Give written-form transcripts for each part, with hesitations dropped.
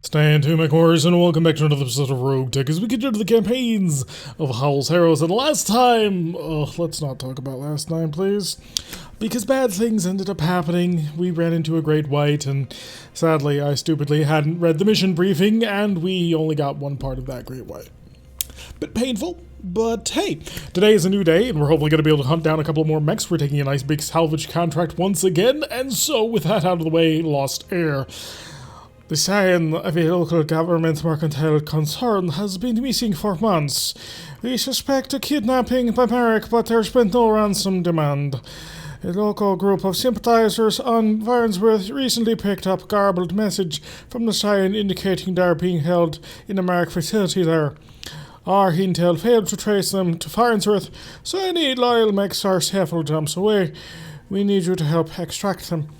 Stand to my course and welcome back to another episode of RogueTech as we continue the campaigns of Howl's Harrows. And last time, let's not talk about last time, please, because bad things ended up happening. We ran into a great white, and sadly, I stupidly hadn't read the mission briefing, and we only got one part of that great white. Bit painful, but hey, today is a new day, and we're hopefully going to be able to hunt down a couple more mechs. We're taking a nice big salvage contract once again, and so with that out of the way, lost air. The sign of a local government mercantile concern has been missing for months. We suspect a kidnapping by Merrick, but there's been no ransom demand. A local group of sympathizers on Farnsworth recently picked up a garbled message from the sign indicating they're being held in a Merrick facility there. Our intel failed to trace them to Farnsworth, so any loyal mechs are several jumps away. We need you to help extract them.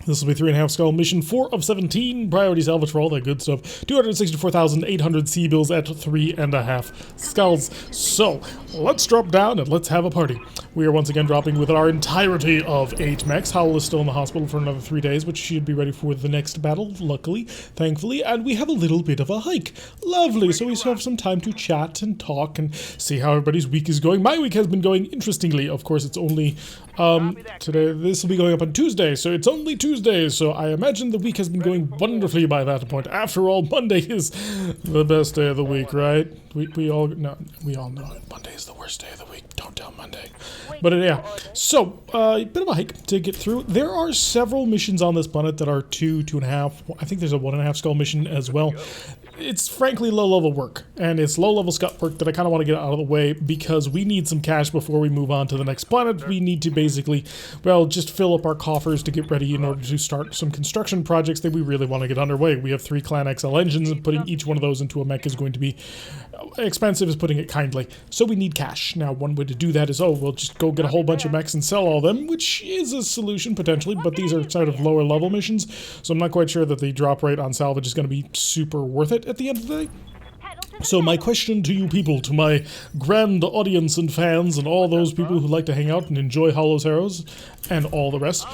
This will be 3.5 skull mission, 4 of 17, priority salvage for all that good stuff, 264,800 C-bills at 3.5 skulls. So, let's drop down and let's have a party. We are once again dropping with our entirety of 8 mechs. Howl is still in the hospital for another 3 days, which should be ready for the next battle, luckily, thankfully, and we have a little bit of a hike. Lovely, so we still have some time to chat and talk and see how everybody's week is going. My week has been going interestingly. Of course, it's only, today, this will be going up on Tuesday, so it's only Tuesday, so I imagine the week has been going wonderfully by that point. After all, Monday is the best day of the week, right? We all know it. Monday is the worst day of the week. Don't tell Monday. But yeah, so a bit of a hike to get through. There are several missions on this planet that are 2.5. I think there's a 1.5 skull mission as well. It's frankly low-level work, and it's low-level scut work that I kind of want to get out of the way because we need some cash before we move on to the next planet. We need to basically, well, just fill up our coffers to get ready in order to start some construction projects that we really want to get underway. We have 3 Clan XL engines, and putting each one of those into a mech is going to be expensive, is putting it kindly. So we need cash. Now, one way to do that is, we'll just go get a whole bunch of mechs and sell all of them, which is a solution potentially, but these are sort of lower-level missions, so I'm not quite sure that the drop rate on salvage is going to be super worth it at the end of the day. So my question to you people, to my grand audience and fans and all those people who like to hang out and enjoy Howl's Harrows and all the rest,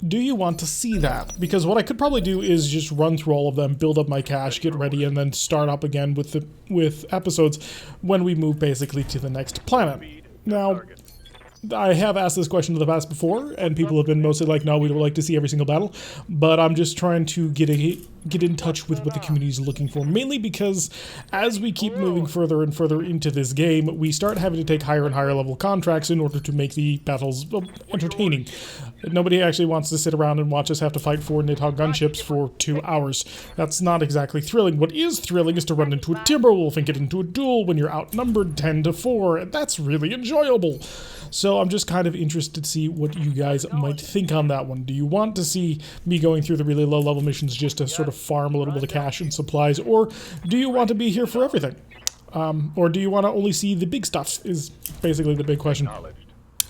do you want to see that? Because what I could probably do is just run through all of them, build up my cash, get ready, and then start up again with episodes when we move basically to the next planet. Now, I have asked this question in the past before, and people have been mostly like, no, we don't like to see every single battle, but I'm just trying to get in touch with what the community is looking for, mainly because as we keep moving further and further into this game, we start having to take higher and higher level contracts in order to make the battles entertaining. Nobody actually wants to sit around and watch us have to fight 4 Nidhogg gunships for 2 hours. That's not exactly thrilling. What is thrilling is to run into a Timberwolf and get into a duel when you're outnumbered 10-4, and that's really enjoyable. So I'm just kind of interested to see what you guys might think on that one. Do you want to see me going through the really low-level missions just to sort of farm a little bit of cash and supplies, or do you want to be here for everything? Or do you want to only see the big stuff, is basically the big question.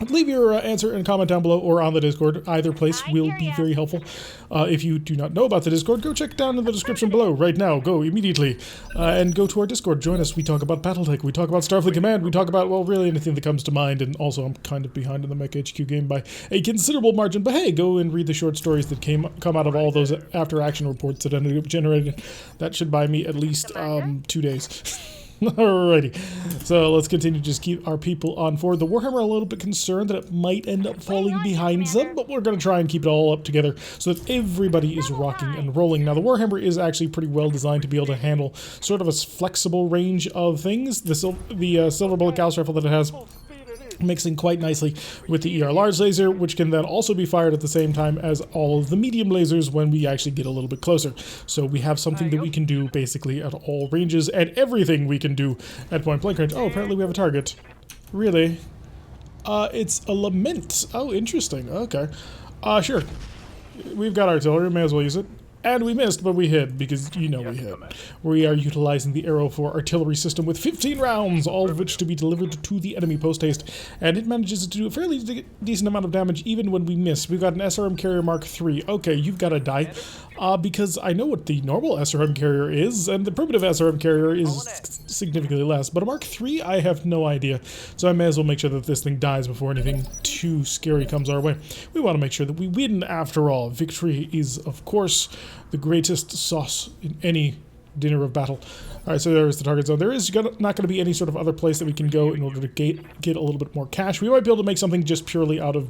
Leave your answer and comment down below or on the Discord. Either place will be very helpful. If you do not know about the Discord, go check down in the description below right now. Go immediately and go to our Discord. Join us. We talk about BattleTech. We talk about Starfleet Command. We talk about, well, really anything that comes to mind. And also, I'm kind of behind in the Mech HQ game by a considerable margin. But hey, go and read the short stories that come out of all those after-action reports that ended up generated. That should buy me at least 2 days. Alrighty, so let's continue to just keep our people on forward. The Warhammer are a little bit concerned that it might end up falling behind them, but we're going to try and keep it all up together so that everybody is rocking and rolling. Now, the Warhammer is actually pretty well designed to be able to handle sort of a flexible range of things. The silver bullet Gauss rifle that it has, mixing quite nicely with the ER large laser, which can then also be fired at the same time as all of the medium lasers when we actually get a little bit closer. So we have something that we can do basically at all ranges, and everything we can do at point blank range. Oh, apparently we have a target. Really? It's a Lament. Oh, interesting. Okay. Sure. We've got artillery, may as well use it. And we missed, but we hit, because you know we hit. We are utilizing the arrow for artillery system with 15 rounds, all of which to be delivered to the enemy post-haste. And it manages to do a fairly decent amount of damage even when we miss. We've got an SRM Carrier Mark III. Okay, you've got to die. because I know what the normal SRM carrier is, and the primitive SRM carrier is significantly less. But a Mark III, I have no idea. So I may as well make sure that this thing dies before anything too scary comes our way. We want to make sure that we win after all. Victory is, of course, the greatest sauce in any dinner of battle. Alright, so there's the target zone. There is not going to be any sort of other place that we can go in order to get a little bit more cash. We might be able to make something just purely out of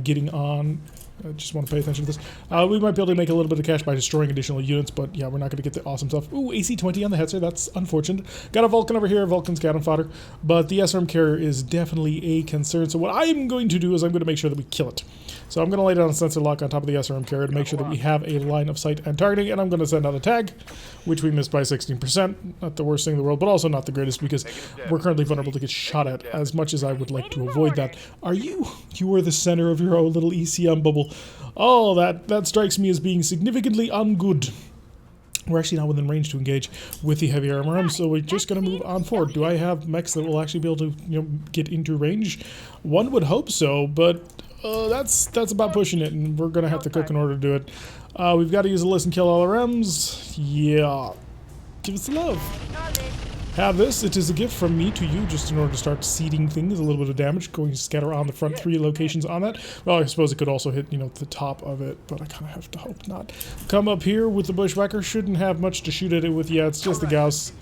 getting on. I just want to pay attention to this. We might be able to make a little bit of cash by destroying additional units, but yeah, we're not going to get the awesome stuff. Ooh, AC-20 on the Hetzer. That's unfortunate. Got a Vulcan over here. Vulcan's cannon fodder. But the SRM carrier is definitely a concern. So what I'm going to do is I'm going to make sure that we kill it. So I'm going to lay down a sensor lock on top of the SRM carrier to make sure that we have a line of sight and targeting, and I'm going to send out a tag, which we missed by 16%. Not the worst thing in the world, but also not the greatest because we're currently vulnerable to get shot at, as much as I would like to avoid that. Are you? You are the center of your own little ECM bubble. Oh, that strikes me as being significantly ungood. We're actually not within range to engage with the heavy armor, so we're just going to move on forward. Do I have mechs that will actually be able to, get into range? One would hope so, but that's about pushing it, and we're going to have to cook in order to do it. We've got to use a list and kill all RMs. Yeah. Give us the love. Have this. It is a gift from me to you, just in order to start seeding things. A little bit of damage going to scatter on the front 3 locations on that. Well, I suppose it could also hit, the top of it, but I kind of have to hope not. Come up here with the bushwhacker. Shouldn't have much to shoot at it with. Yeah, it's just the Gauss,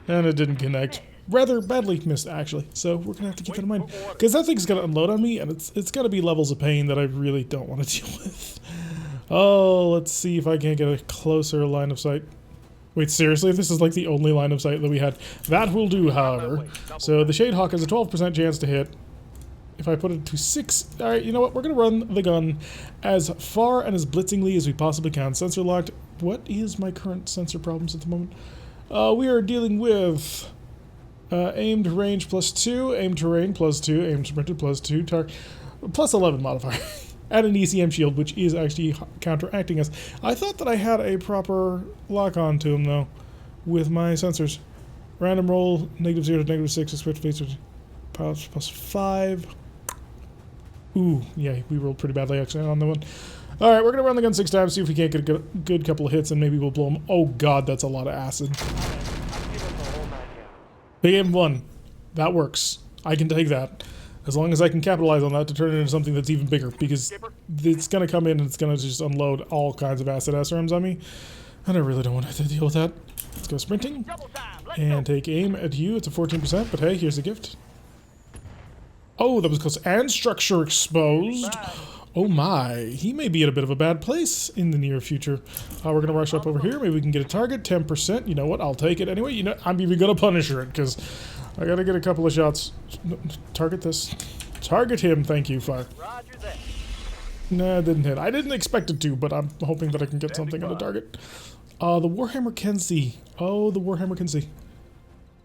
and it didn't connect. Rather badly missed, actually. So we're gonna have to keep that in mind, because that thing's gonna unload on me, and it's gonna be levels of pain that I really don't want to deal with. Oh, let's see if I can't get a closer line of sight. Wait, seriously? This is like the only line of sight that we had. That will do, however. So the Shade Hawk has a 12% chance to hit. If I put it to 6... Alright, you know what? We're going to run the gun as far and as blitzingly as we possibly can. Sensor locked. What is my current sensor problems at the moment? We are dealing with aimed range +2, aimed terrain +2, aimed sprinted +2, +11 modifier. And an ECM shield, which is actually counteracting us. I thought that I had a proper lock-on to him, though, with my sensors. Random roll, -0 to -6, expect phase +5. Ooh, yeah, we rolled pretty badly, actually, on that one. Alright, we're going to run the gun 6 times, see if we can't get a good couple of hits, and maybe we'll blow him. Oh, God, that's a lot of acid. Big aim 1. That works. I can take that. As long as I can capitalize on that to turn it into something that's even bigger, because it's going to come in and it's going to just unload all kinds of acid SRMs on me, and I really don't want to have to deal with that. Let's go sprinting, and take aim at you. It's a 14%, but hey, here's a gift. Oh, that was close. And structure exposed. Oh my, he may be in a bit of a bad place in the near future. We're going to rush up over here. Maybe we can get a target, 10%. You know what, I'll take it anyway. I'm even going to punish her, because I gotta get a couple of shots. Target this. Target him, thank you, fire. Nah, it didn't hit. I didn't expect it to, but I'm hoping that I can get something on the target. The Warhammer can see. Oh, the Warhammer can see.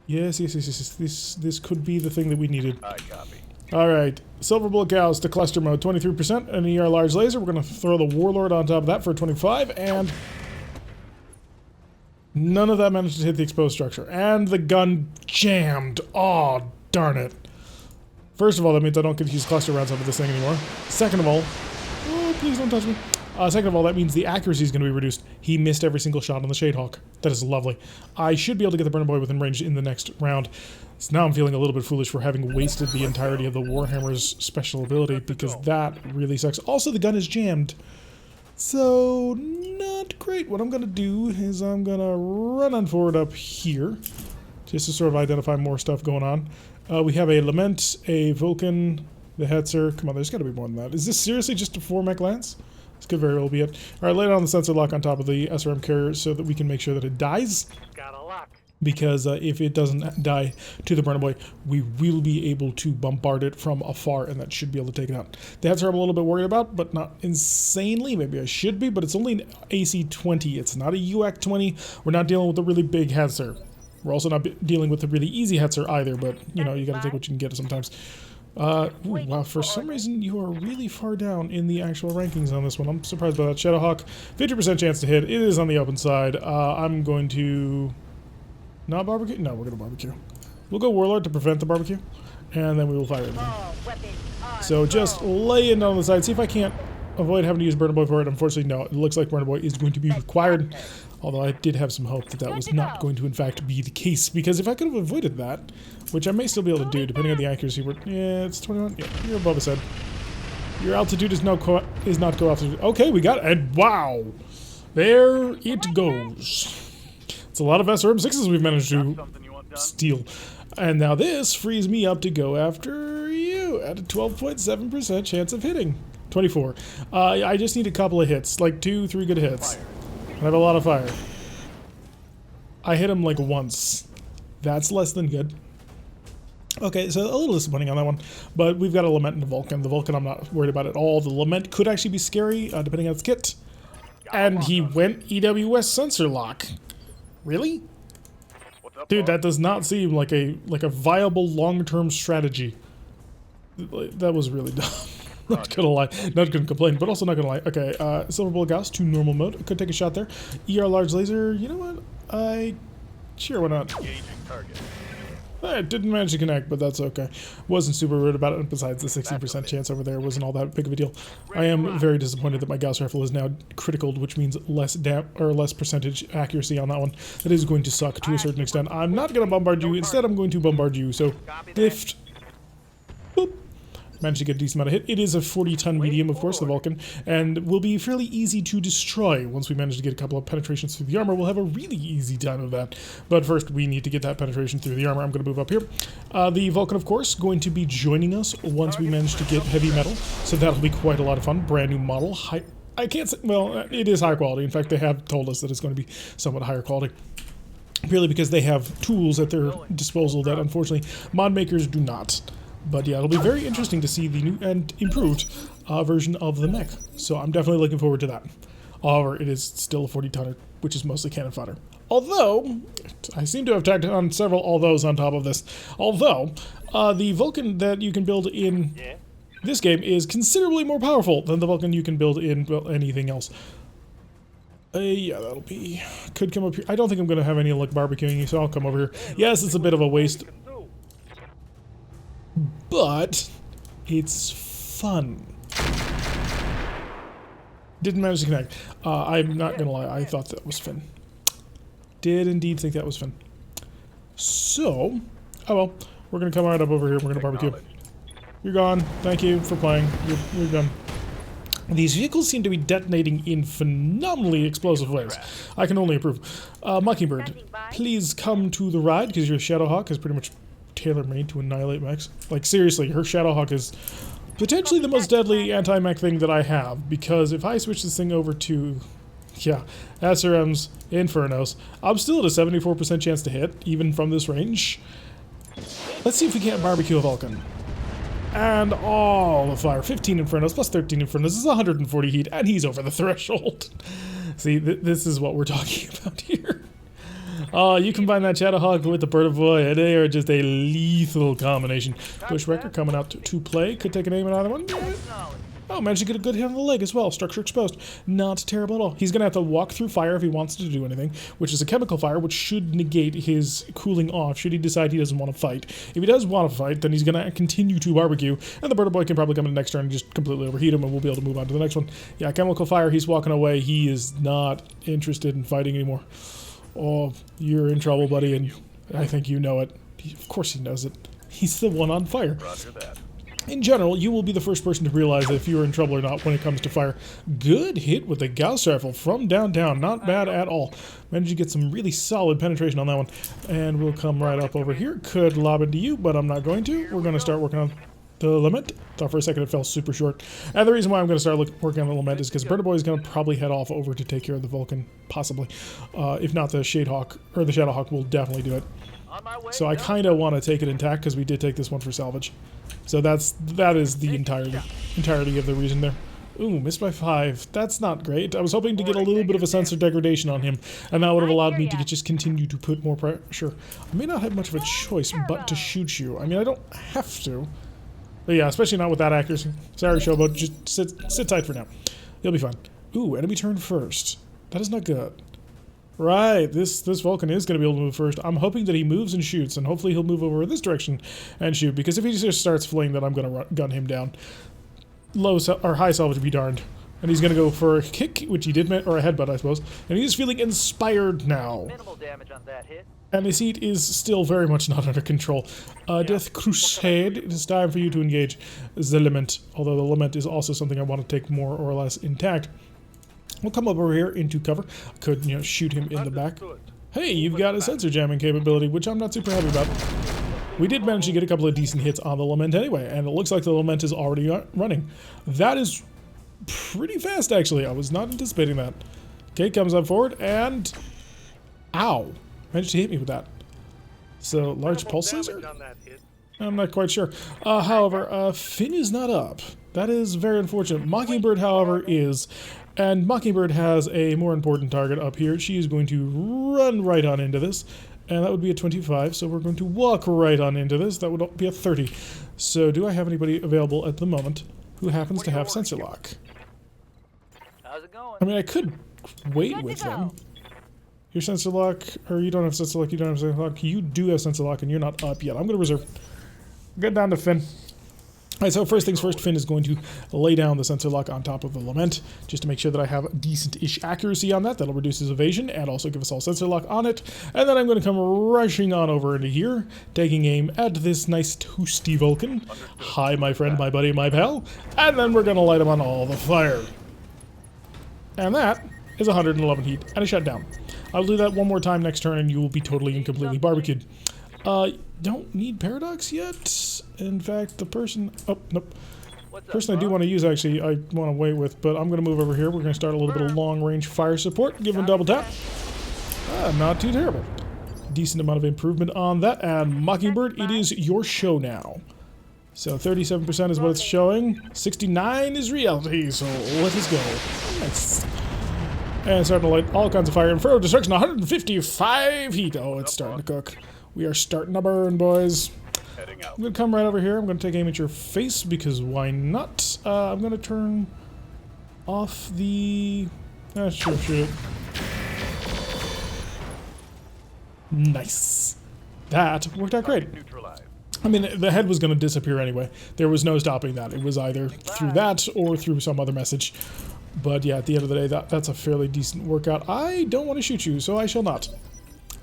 Yes. This could be the thing that we needed. Alright, Silver Bullet Cows to cluster mode, 23%, an ER large laser. We're gonna throw the Warlord on top of that for 25, and none of that managed to hit the exposed structure. And the gun jammed. Oh, darn it. First of all, that means I don't get to use cluster rounds over this thing anymore. Second of all... Oh, please don't touch me. Second of all, that means the accuracy is going to be reduced. He missed every single shot on the Shade Hawk. That is lovely. I should be able to get the Burner Boy within range in the next round. So now I'm feeling a little bit foolish for having wasted the entirety of the Warhammer's special ability, because that really sucks. Also, the gun is jammed. So, not great. What I'm going to do is I'm going to run on forward up here, just to sort of identify more stuff going on. We have a Lament, a Vulcan, the Hetzer. Come on, there's got to be more than that. Is this seriously just a 4-mech lance? This could very well be it. Alright, lay down the sensor lock on top of the SRM carrier so that we can make sure that it dies. Got a lock. Because if it doesn't die to the Burner Boy, we will be able to bombard it from afar, and that should be able to take it out. The Hetzer I'm a little bit worried about, but not insanely. Maybe I should be, but it's only an AC-20. It's not a UAC-20. We're not dealing with a really big Hetzer. We're also not dealing with a really easy Hetzer either, but, you know, you gotta take what you can get sometimes. Ooh, wow, for some reason you are really far down in the actual rankings on this one. I'm surprised by that. Shadowhawk, 50% chance to hit. It is on the open side. I'm going to... Not barbecue? No, we're going to barbecue. We'll go Warlord to prevent the barbecue, and then we will fire everything. So just lay it on the side. See if I can't avoid having to use Burner Boy for it? Unfortunately, no. It looks like Burner Boy is going to be required. Although I did have some hope that that was not going to, in fact, be the case. Because if I could have avoided that, which I may still be able to do, depending on the accuracy. Yeah, it's 21. Yeah, you're above his head. Your altitude is not go altitude. Okay, we got it. And wow. There it goes. It's a lot of SRM6s we've managed to steal. And now this frees me up to go after you at a 12.7% chance of hitting. 24. I just need a couple of hits, like 2-3 good hits. I have a lot of fire. I hit him like once. That's less than good. Okay, so a little disappointing on that one, but we've got a Lament and a Vulcan. The Vulcan I'm not worried about at all. The Lament could actually be scary, depending on its kit. And he went EWS sensor lock. Really? Dude, that does not seem like a viable long-term strategy. That was really dumb. Not gonna lie. Not gonna complain, but also not gonna lie. Okay, Silver Bullet Gauss to normal mode. Could take a shot there. ER large laser. You know what? Sure, why not? I didn't manage to connect, but that's okay. Wasn't super rude about it. Besides, the 16% chance over there wasn't all that big of a deal. I am very disappointed that my Gauss rifle is now criticaled, which means less percentage accuracy on that one. That is going to suck to a certain extent. I'm not going to bombard you. Instead, I'm going to bombard you. So, lift. Boop. Managed to get a decent amount of hit. It is a 40-ton medium, of course, the Vulcan, and will be fairly easy to destroy. Once we manage to get a couple of penetrations through the armor, we'll have a really easy time of that. But first, we need to get that penetration through the armor. I'm going to move up here. The Vulcan, of course, going to be joining us once we manage to get heavy metal, so that'll be quite a lot of fun. Brand new model. I can't say, well, it is high quality. In fact, they have told us that it's going to be somewhat higher quality. Purely because they have tools at their disposal that, unfortunately, mod makers do not. But yeah, it'll be very interesting to see the new and improved version of the mech. So I'm definitely looking forward to that. However, it is still a 40-tonner, which is mostly cannon fodder. Although, I seem to have tagged on several althoughs on top of this. Although, the Vulcan that you can build in this game is considerably more powerful than the Vulcan you can build in, well, anything else. Yeah, that'll be... Could come up here. I don't think I'm going to have any luck barbecuing you, so I'll come over here. Yes, it's a bit of a waste. But it's fun. Didn't manage to connect. I'm not gonna lie, I thought that was Finn. Did indeed think that was Finn. So, oh well, we're gonna come right up over here. We're gonna barbecue. You're gone. Thank you for playing. You're done. These vehicles seem to be detonating in phenomenally explosive ways. I can only approve. Mockingbird, please come to the ride because your Shadowhawk is pretty much tailor-made to annihilate mechs. Like, seriously, her Shadowhawk is potentially the most deadly anti-mech thing that I have, because if I switch this thing over to, yeah, SRMs, Infernos, I'm still at a 74% chance to hit, even from this range. Let's see if we can't barbecue a Vulcan. And all the fire. 15 Infernos plus 13 Infernos is 140 heat, and he's over the threshold. See, this is what we're talking about here. You combine that Shadowhawk with the Bird Boy, and they are just a lethal combination. Bushwrecker coming out to play. Could take an aim at either one. Oh, managed to get a good hit on the leg as well. Structure exposed. Not terrible at all. He's going to have to walk through fire if he wants to do anything, which is a chemical fire, which should negate his cooling off should he decide he doesn't want to fight. If he does want to fight, then he's going to continue to barbecue, and the Bird Boy can probably come in the next turn and just completely overheat him, and we'll be able to move on to the next one. Yeah, chemical fire, he's walking away. He is not interested in fighting anymore. Oh, you're in trouble, buddy, and I think you know it. Of course he knows it. He's the one on fire. Roger that. In general, you will be the first person to realize if you're in trouble or not when it comes to fire. Good hit with the Gauss rifle from downtown. Not bad at all. Managed to get some really solid penetration on that one. And we'll come right up over here. Could lob into you, but I'm not going to. We're going to start working on the Lament. Thought for a second it fell super short. And the reason why I'm going to start working on the Lament is because Bird Boy is going to probably head off over to take care of the Vulcan, possibly. If not, the Shadehawk, or the Shadowhawk will definitely do it. So I kind of want to take it intact because we did take this one for salvage. So that is the entirety of the reason there. Ooh, missed by 5. That's not great. I was hoping to get a little bit of a sensor degradation on him, and that would have allowed me to just continue to put more pressure. I may not have much of a choice but to shoot you. I mean, I don't have to. But yeah, especially not with that accuracy. Sorry, Showboat. Just sit tight for now. You'll be fine. Ooh, enemy turn first. That is not good. Right, this Vulcan is going to be able to move first. I'm hoping that he moves and shoots, and hopefully he'll move over this direction and shoot, because if he just starts fleeing, then I'm going to gun him down. Low or high salvage be darned. And he's going to go for a kick, which he did, or a headbutt, I suppose. And he's feeling inspired now. Minimal damage on that hit. And his heat is still very much not under control. Death Crusade, it is time for you to engage the Lament. Although the Lament is also something I want to take more or less intact. We'll come over here into cover. I could, you know, shoot him in the back. Hey, you've got a sensor jamming capability, which I'm not super happy about. We did manage to get a couple of decent hits on the Lament anyway, and it looks like the Lament is already running. That is pretty fast, actually. I was not anticipating that. Okay, comes up forward, and... Ow. Managed to hit me with that. So, large pulse laser? I'm not quite sure. However, Finn is not up. That is very unfortunate. Mockingbird, however, is... And Mockingbird has a more important target up here. She is going to run right on into this. And that would be a 25, so we're going to walk right on into this. That would be a 30. So do I have anybody available at the moment who happens to have sensor lock? How's it going? I mean, I could wait with them. Your sensor lock, or you don't have sensor lock, you don't have sensor lock. You do have sensor lock, and you're not up yet. I'm going to reserve. Get down to Finn. Alright, so first things first, Finn is going to lay down the sensor lock on top of the Lament, just to make sure that I have decent-ish accuracy on that. That'll reduce his evasion, and also give us all sensor lock on it. And then I'm going to come rushing on over into here, taking aim at this nice toasty Vulcan. Hi, my friend, my buddy, my pal. And then we're going to light him on all the fire. And that is 111 heat, and a shutdown. I'll do that one more time next turn, and you will be totally and completely barbecued. Don't need Paradox yet. In fact, the person... Oh, nope. Person I do want to use, actually, I want to wait with, but I'm going to move over here. We're going to start a little bit of long-range fire support. Give him double tap. Not too terrible. Decent amount of improvement on that. And Mockingbird, it is your show now. So 37% is what it's showing. 69 is reality, so let us go. Nice. And starting to light all kinds of fire. Inferno Destruction, 155 heat. Oh, it's starting to cook. We are starting to burn, boys. I'm going to come right over here. I'm going to take aim at your face, because why not? I'm going to turn off the... sure, shoot it. Nice. That worked out great. I mean, the head was going to disappear anyway. There was no stopping that. It was either through that or through some other message. But yeah, at the end of the day, that's a fairly decent workout. I don't want to shoot you, so I shall not.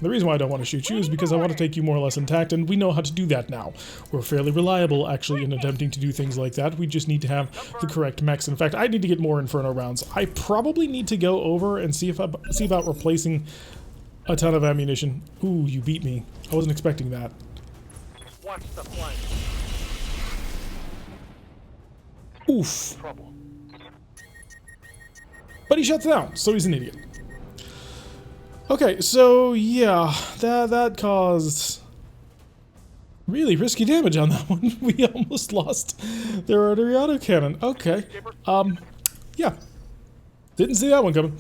The reason why I don't want to shoot you is because I want to take you more or less intact, and we know how to do that now. We're fairly reliable, actually, in attempting to do things like that. We just need to have the correct mechs. In fact, I need to get more Inferno rounds. I probably need to go over and see about replacing a ton of ammunition. Ooh, you beat me. I wasn't expecting that. Watch the flank. Oof. But he shuts down, so he's an idiot. Okay, so yeah, that caused really risky damage on that one. We almost lost their artery autocannon. Okay, yeah, didn't see that one coming.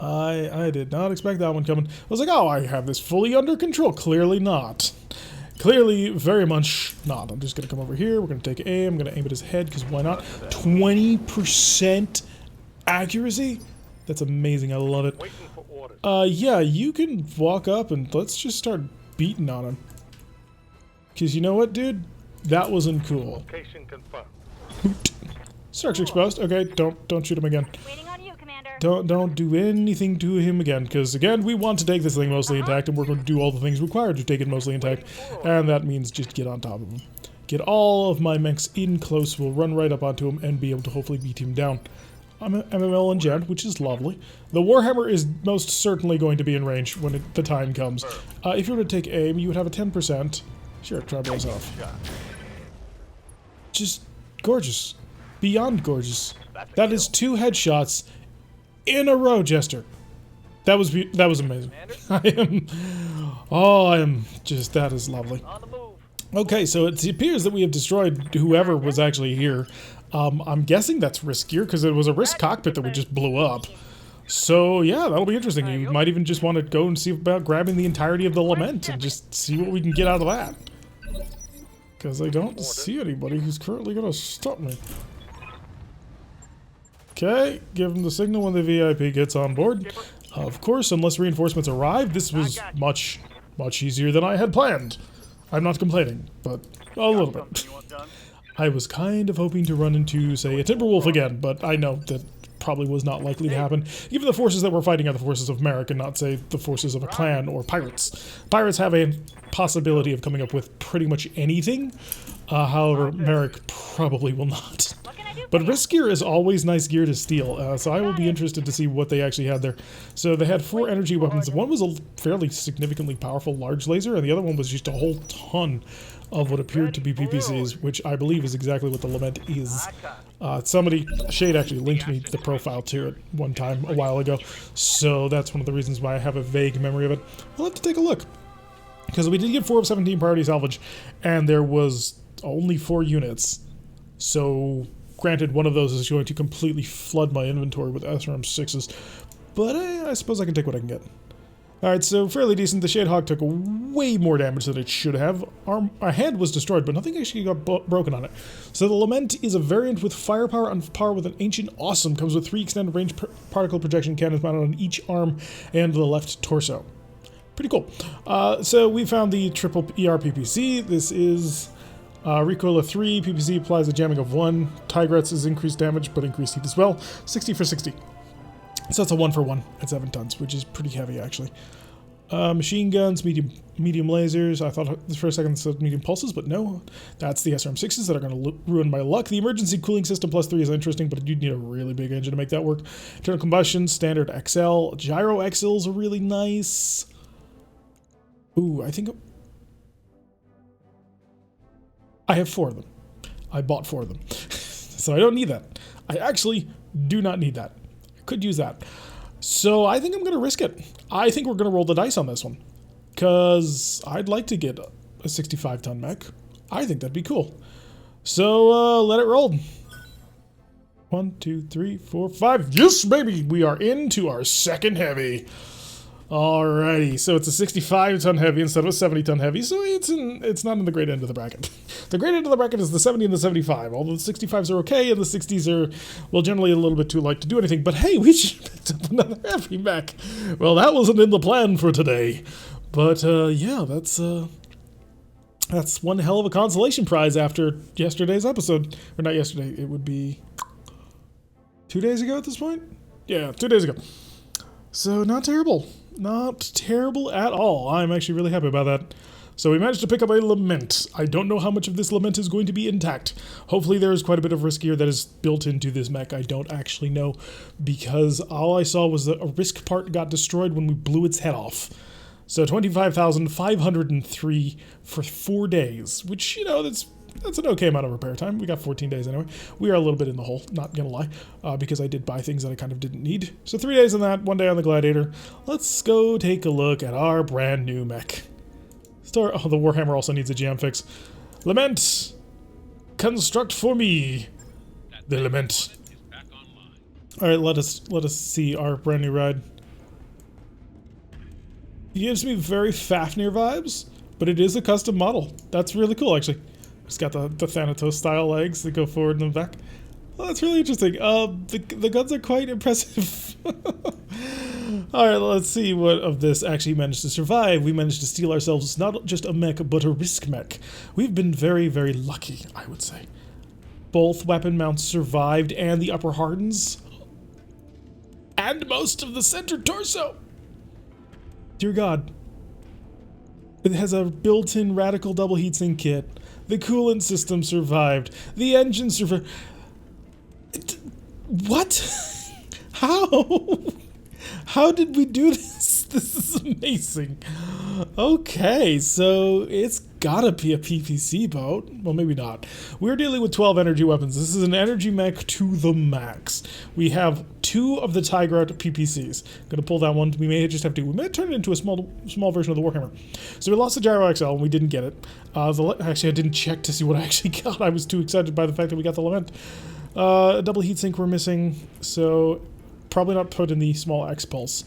I did not expect that one coming. I was like, oh, I have this fully under control. Clearly not. Clearly, very much not. I'm just gonna come over here. We're gonna take aim. I'm gonna aim at his head, because why not? 20% accuracy. That's amazing. I love it. Yeah, you can walk up and let's just start beating on him. Because you know what, dude? That wasn't cool. Location confirmed. Structure exposed. Okay, don't shoot him again. Waiting on you, Commander. Don't do anything to him again, because again, we want to take this thing mostly intact, and we're going to do all the things required to take it mostly intact, and that means just get on top of him. Get all of my mechs in close. We'll run right up onto him and be able to hopefully beat him down. I'm MML and Jet, which is lovely. The Warhammer is most certainly going to be in range when the time comes. If you were to take aim, you would have a 10%. Sure, try blows off. Just gorgeous. Beyond gorgeous. That is 2 headshots in a row, Jester. That was amazing. I am just, that is lovely. Okay, so it appears that we have destroyed whoever was actually here. I'm guessing that's riskier, because it was a risk cockpit that we just blew up. So yeah, that'll be interesting. You might even just want to go and see about grabbing the entirety of the Lament and just see what we can get out of that. Because I don't see anybody who's currently going to stop me. Okay, give him the signal when the VIP gets on board. Of course, unless reinforcements arrive, this was much easier than I had planned. I'm not complaining, but a little bit. I was kind of hoping to run into, say, a Timberwolf again, but I know that probably was not likely to happen. Even the forces that we're fighting are the forces of Merrick and not, say, the forces of a clan or pirates. Pirates have a possibility of coming up with pretty much anything. However, Merrick probably will not. But risk gear is always nice gear to steal, so I will be interested to see what they actually had there. So they had 4 energy weapons. One was a fairly significantly powerful large laser, and the other one was just a whole ton of what appeared to be PPCs, which I believe is exactly what the Lament is. Shade actually linked me the profile to it one time a while ago, so that's one of the reasons why I have a vague memory of it. I'll have to take a look, because we did get 4 of 17 priority salvage, and there was only 4 units. So, granted, one of those is going to completely flood my inventory with SRM6s, but I suppose I can take what I can get. Alright, so fairly decent. The Shadehawk took way more damage than it should have. Our head was destroyed, but nothing actually got broken on it. So the Lament is a variant with firepower on par with an Ancient Awesome. Comes with 3 extended range particle projection cannons mounted on each arm and the left torso. Pretty cool. So we found the triple ER PPC. This is recoil of 3. PPC applies a jamming of 1. Tigrettes is increased damage, but increased heat as well. 60 for 60. So that's a 1-for-1 at 7 tons, which is pretty heavy, actually. Machine guns, medium lasers. I thought for a second it said medium pulses, but no. That's the SRM6s that are going to ruin my luck. The emergency cooling system +3 is interesting, but you'd need a really big engine to make that work. Internal combustion, standard XL. Gyro XLs are really nice. Ooh, I think I have 4 of them. I bought 4 of them. So I don't need that. I actually do not need that. Could use that. So I think I'm going to risk it. I think we're going to roll the dice on this one, because I'd like to get a 65-ton mech. I think that'd be cool. So let it roll. 1, 2, 3, 4, 5. Yes, baby! We are into our second heavy. Alrighty, so it's a 65-ton heavy instead of a 70-ton heavy, so it's not in the great end of the bracket. The great end of the bracket is the 70 and the 75, although the 65s are okay, and the 60s are, well, generally a little bit too light to do anything, but hey, we should have picked up another heavy mech. Well, that wasn't in the plan for today, but yeah, that's one hell of a consolation prize after yesterday's episode. Or not yesterday, it would be 2 days ago at this point? Yeah, 2 days ago. So, not terrible. Not terrible at all. I'm actually really happy about that. So we managed to pick up a Lament. I don't know how much of this Lament is going to be intact. Hopefully there is quite a bit of risk gear that is built into this mech. I don't actually know, because all I saw was that a risk part got destroyed when we blew its head off. So 25,503 for 4 days, which, you know, that's an okay amount of repair time. We got 14 days anyway. We are a little bit in the hole, not gonna lie, because I did buy things that I kind of didn't need. So 3 days on that, 1 day on the Gladiator. Let's go take a look at our brand new mech. Oh, the Warhammer also needs a jam fix. Lament, construct for me the Lament. All right, let us see our brand new ride. It gives me very Fafnir vibes, but it is a custom model. That's really cool, actually. It's got the Thanatos style legs that go forward and back. Well, that's really interesting. The guns are quite impressive. Alright, let's see what of this actually managed to survive. We managed to steal ourselves not just a mech, but a risk mech. We've been very, very lucky, I would say. Both weapon mounts survived, and the upper hardens. And most of the center torso. Dear God. It has a built-in radical double heatsink kit. The coolant system survived. The engine survived. What? How? How did we do this? This is amazing. Okay, so it's gotta be a PPC boat. Well, maybe not. We're dealing with 12 energy weapons. This is an energy mech to the max. We have 2 of the Tiger PPCs. Gonna pull that one. We may just have to. We may turn it into a small version of the Warhammer. So we lost the Gyro XL and we didn't get it. Actually, I didn't check to see what I actually got. I was too excited by the fact that we got the Lament. A double heatsink we're missing, so probably not put in the small X pulse.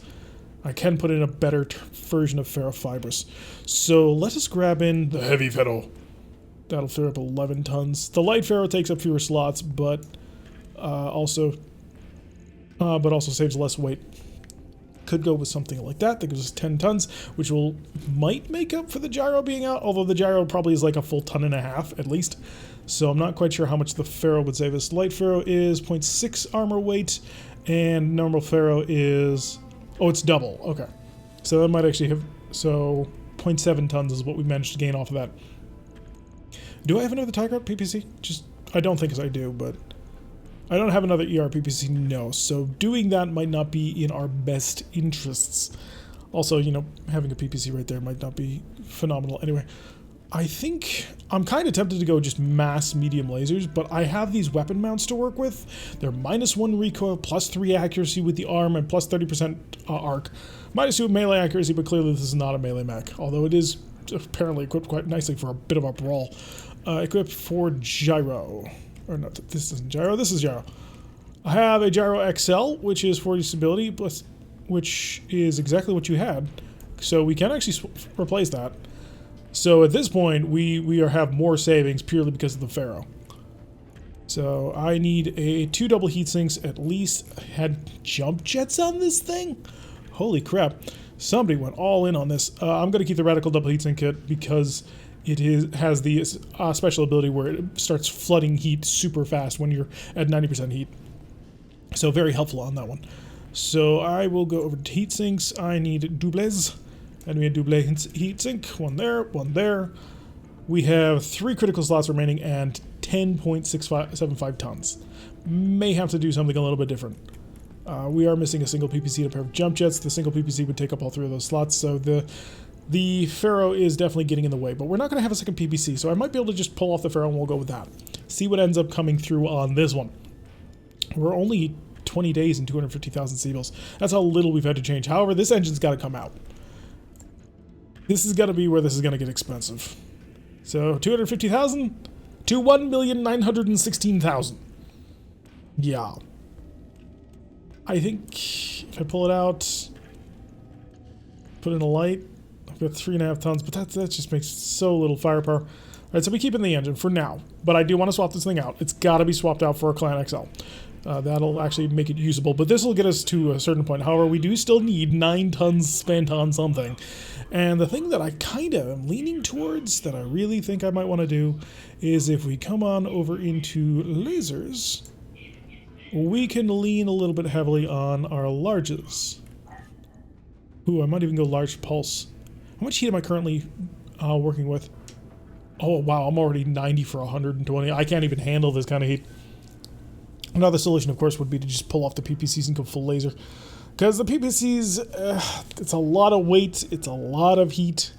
I can put in a better version of ferrofibrous. So let us grab in the heavy ferro. That'll fill up 11 tons. The light ferro takes up fewer slots, but also saves less weight. could go with something like that gives us 10 tons, which might make up for the gyro being out, although the gyro probably is like a full ton and a half at least. So I'm not quite sure how much the Pharaoh would save us. Light Pharaoh is 0.6 armor weight, and normal Pharaoh is... oh, it's double. Okay. So that might actually have... so 0.7 tons is what we managed to gain off of that. Do I have another Tiger PPC? Just... I don't think I do, but... I don't have another ER PPC, no. So doing that might not be in our best interests. Also, you know, having a PPC right there might not be phenomenal. Anyway... I think I'm kind of tempted to go just mass medium lasers, but I have these weapon mounts to work with. They're -1 recoil, +3 accuracy with the arm, and +30% arc. -2 melee accuracy, but clearly this is not a melee mech, although it is apparently equipped quite nicely for a bit of a brawl. Equipped for gyro. Or not, this isn't gyro, this is gyro. I have a gyro XL, which is 40 stability, which is exactly what you had. So we can actually replace that. So at this point, we have more savings purely because of the Pharaoh. So I need 2 double heat sinks at least. Had jump jets on this thing? Holy crap. Somebody went all in on this. I'm going to keep the radical double heat sink kit because it has the special ability where it starts flooding heat super fast when you're at 90% heat. So very helpful on that one. So I will go over to heat sinks. I need doubles. And we had double heat sink, one there, one there. We have 3 critical slots remaining and 10.75 tons. May have to do something a little bit different. We are missing a single PPC and a pair of jump jets. The single PPC would take up all 3 of those slots, so the Pharaoh is definitely getting in the way. But we're not going to have a second PPC, so I might be able to just pull off the Pharaoh and we'll go with that. See what ends up coming through on this one. We're only 20 days and 250,000 Seabills. That's how little we've had to change. However, this engine's got to come out. This is going to be where this is going to get expensive. So, 250,000 to 1,916,000. Yeah. I think if I pull it out, put in a light, I've got 3.5 tons, but that just makes so little firepower. All right, so we keep in the engine for now, but I do want to swap this thing out. It's got to be swapped out for a Clan XL. That'll actually make it usable, but this will get us to a certain point. However, we do still need 9 tons spent on something. And the thing that I kind of am leaning towards, that I really think I might want to do, is if we come on over into lasers, we can lean a little bit heavily on our larges. Ooh, I might even go large pulse. How much heat am I currently working with? Oh, wow, I'm already 90 for 120. I can't even handle this kind of heat. Another solution, of course, would be to just pull off the PPCs and go full laser. Because the PPCs, it's a lot of weight, it's a lot of heat.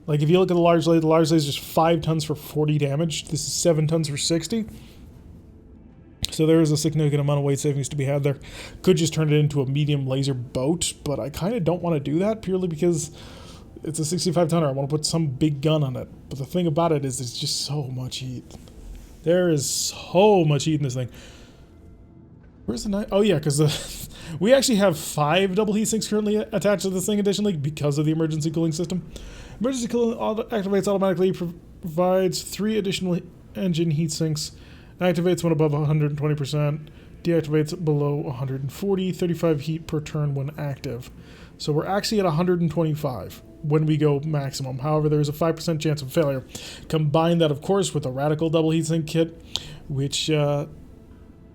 Like, if you look at the large laser is 5 tons for 40 damage. This is 7 tons for 60. So there is a significant amount of weight savings to be had there. Could just turn it into a medium laser boat, but I kind of don't want to do that purely because it's a 65 tonner. I want to put some big gun on it. But the thing about it is there's just so much heat. There is so much heat in this thing. Where's the knife? Oh yeah, because we actually have 5 double heat sinks currently attached to this thing additionally because of the emergency cooling system. Emergency cooling activates automatically, provides 3 additional engine heat sinks, activates when above 120%, deactivates below 140, 35 heat per turn when active. So we're actually at 125 when we go maximum. However, there's a 5% chance of failure. Combine that, of course, with a radical double heatsink kit, which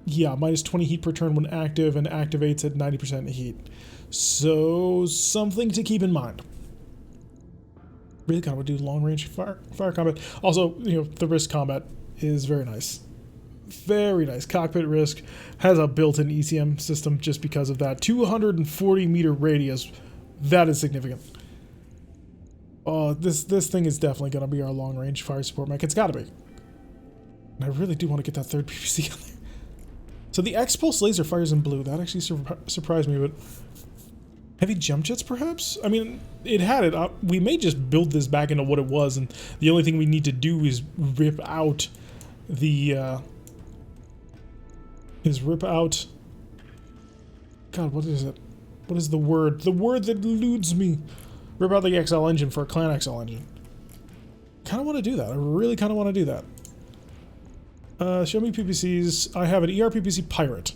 yeah, minus 20 heat per turn when active and activates at 90% heat. So, something to keep in mind. Really kind of want to do long-range fire combat. Also, you know, the risk combat is very nice. Very nice. Cockpit risk has a built-in ECM system just because of that. 240-meter radius. That is significant. Oh, this thing is definitely going to be our long-range fire support mech. It's got to be. And I really do want to get that 3rd PVC on there. So the X-Pulse laser fires in blue. That actually surprised me, but... Heavy jump jets, perhaps? I mean, it had it. We may just build this back into what it was, and the only thing we need to do is rip out the... God, what is it? What is the word? The word that eludes me. Rip out the XL engine for a Clan XL engine. Kind of want to do that. I really kind of want to do that. Show me PPCs. I have an ER PPC Pirate,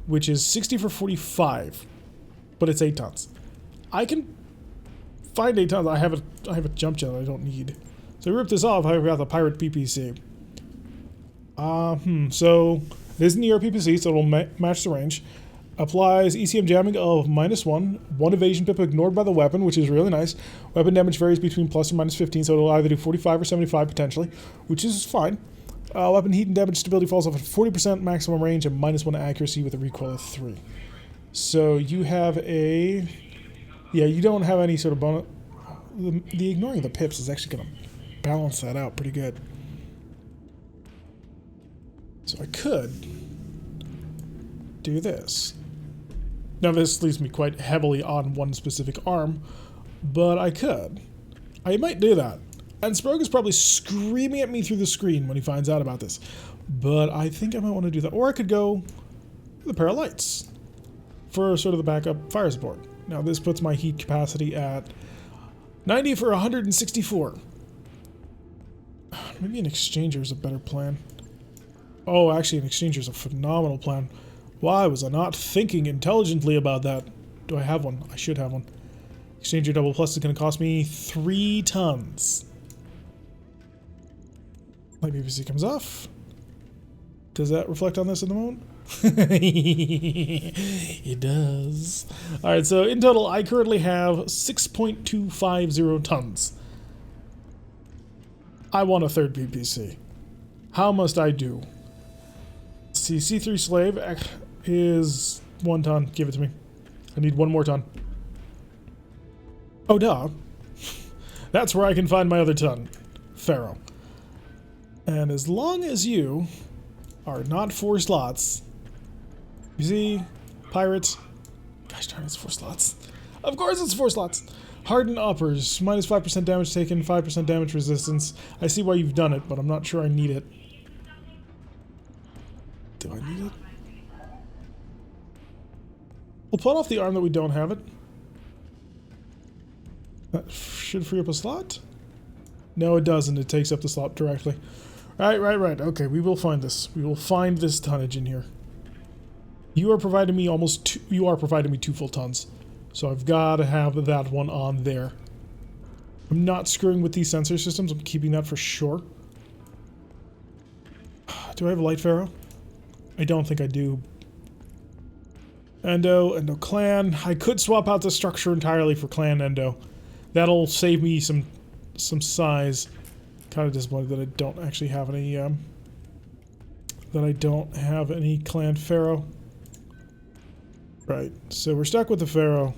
which is 60 for 45, but it's 8 tons. I can find 8 tons. I have a jump jet that I don't need. So I rip this off. I've got the pirate PPC. So it is an ER PPC, so it'll match the range. Applies ECM jamming of -1. 1 evasion pip ignored by the weapon, which is really nice. Weapon damage varies between plus and minus 15, so it'll either do 45 or 75 potentially, which is fine. Weapon heat and damage stability falls off at 40% maximum range and -1 accuracy with a recoil of 3. So you have a... Yeah, you don't have any sort of bonus... The ignoring the pips is actually going to balance that out pretty good. So I could do this. Now this leaves me quite heavily on one specific arm, but I could. I might do that. And Sprogue is probably screaming at me through the screen when he finds out about this. But I think I might want to do that. Or I could go with a pair of lights for sort of the backup fire support. Now this puts my heat capacity at 90 for 164. Maybe an exchanger is a better plan. Oh, actually an exchanger is a phenomenal plan. Why was I not thinking intelligently about that? Do I have one? I should have one. Exchanger double plus is going to cost me 3 tons. Light PPC comes off. Does that reflect on this in the moment? It does. Alright, so in total I currently have 6.250 tons. I want a 3rd PPC. How must I do? See, C3 slave is 1 ton. Give it to me. I need 1 more ton. Oh, duh. That's where I can find my other ton. Pharaoh. And as long as you are not 4 slots... You see? Pirates. Gosh darn, it's 4 slots. Of course it's 4 slots. Hardened uppers. Minus 5% damage taken, 5% damage resistance. I see why you've done it, but I'm not sure I need it. Do I need it? We'll pull off the arm that we don't have it. That should free up a slot? No, it doesn't. It takes up the slot directly. Right. Okay, we will find this. We will find this tonnage in here. You are providing me you are providing me 2 full tons. So I've got to have that one on there. I'm not screwing with these sensor systems. I'm keeping that for sure. Do I have a light pharaoh? I don't think I do. Endo clan. I could swap out the structure entirely for clan Endo. That'll save me some size. Kind of disappointed that I don't actually have any clan pharaoh. Right, so we're stuck with the pharaoh.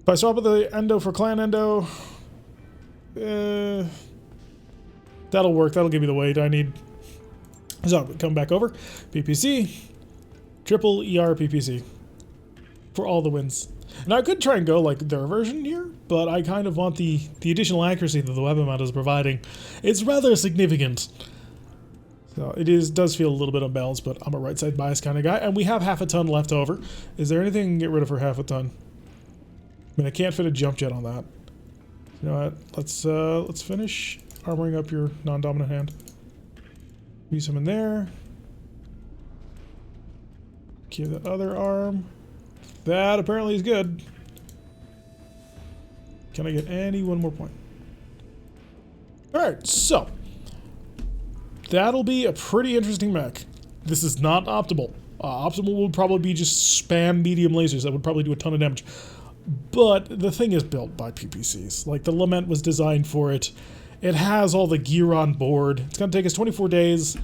If I swap out the Endo for clan Endo, that'll work. That'll give me the weight I need. So come back over. PPC, triple ER PPC for all the wins. Now I could try and go like their version here, but I kind of want the additional accuracy that the weapon mount is providing. It's rather significant. So it does feel a little bit unbalanced, but I'm a right side bias kind of guy, and we have half a ton left over. Is there anything I can get rid of for half a ton? I mean, I can't fit a jump jet on that. You know what? Let's finish armoring up your non-dominant hand. Use him in there. Give the other arm. That apparently is good. Can I get one more point? Alright, so. That'll be a pretty interesting mech. This is not optimal. Optimal would probably be just spam medium lasers. That would probably do a ton of damage. But the thing is built by PPCs. Like, the Lament was designed for it. It has all the gear on board. It's going to take us 24 days.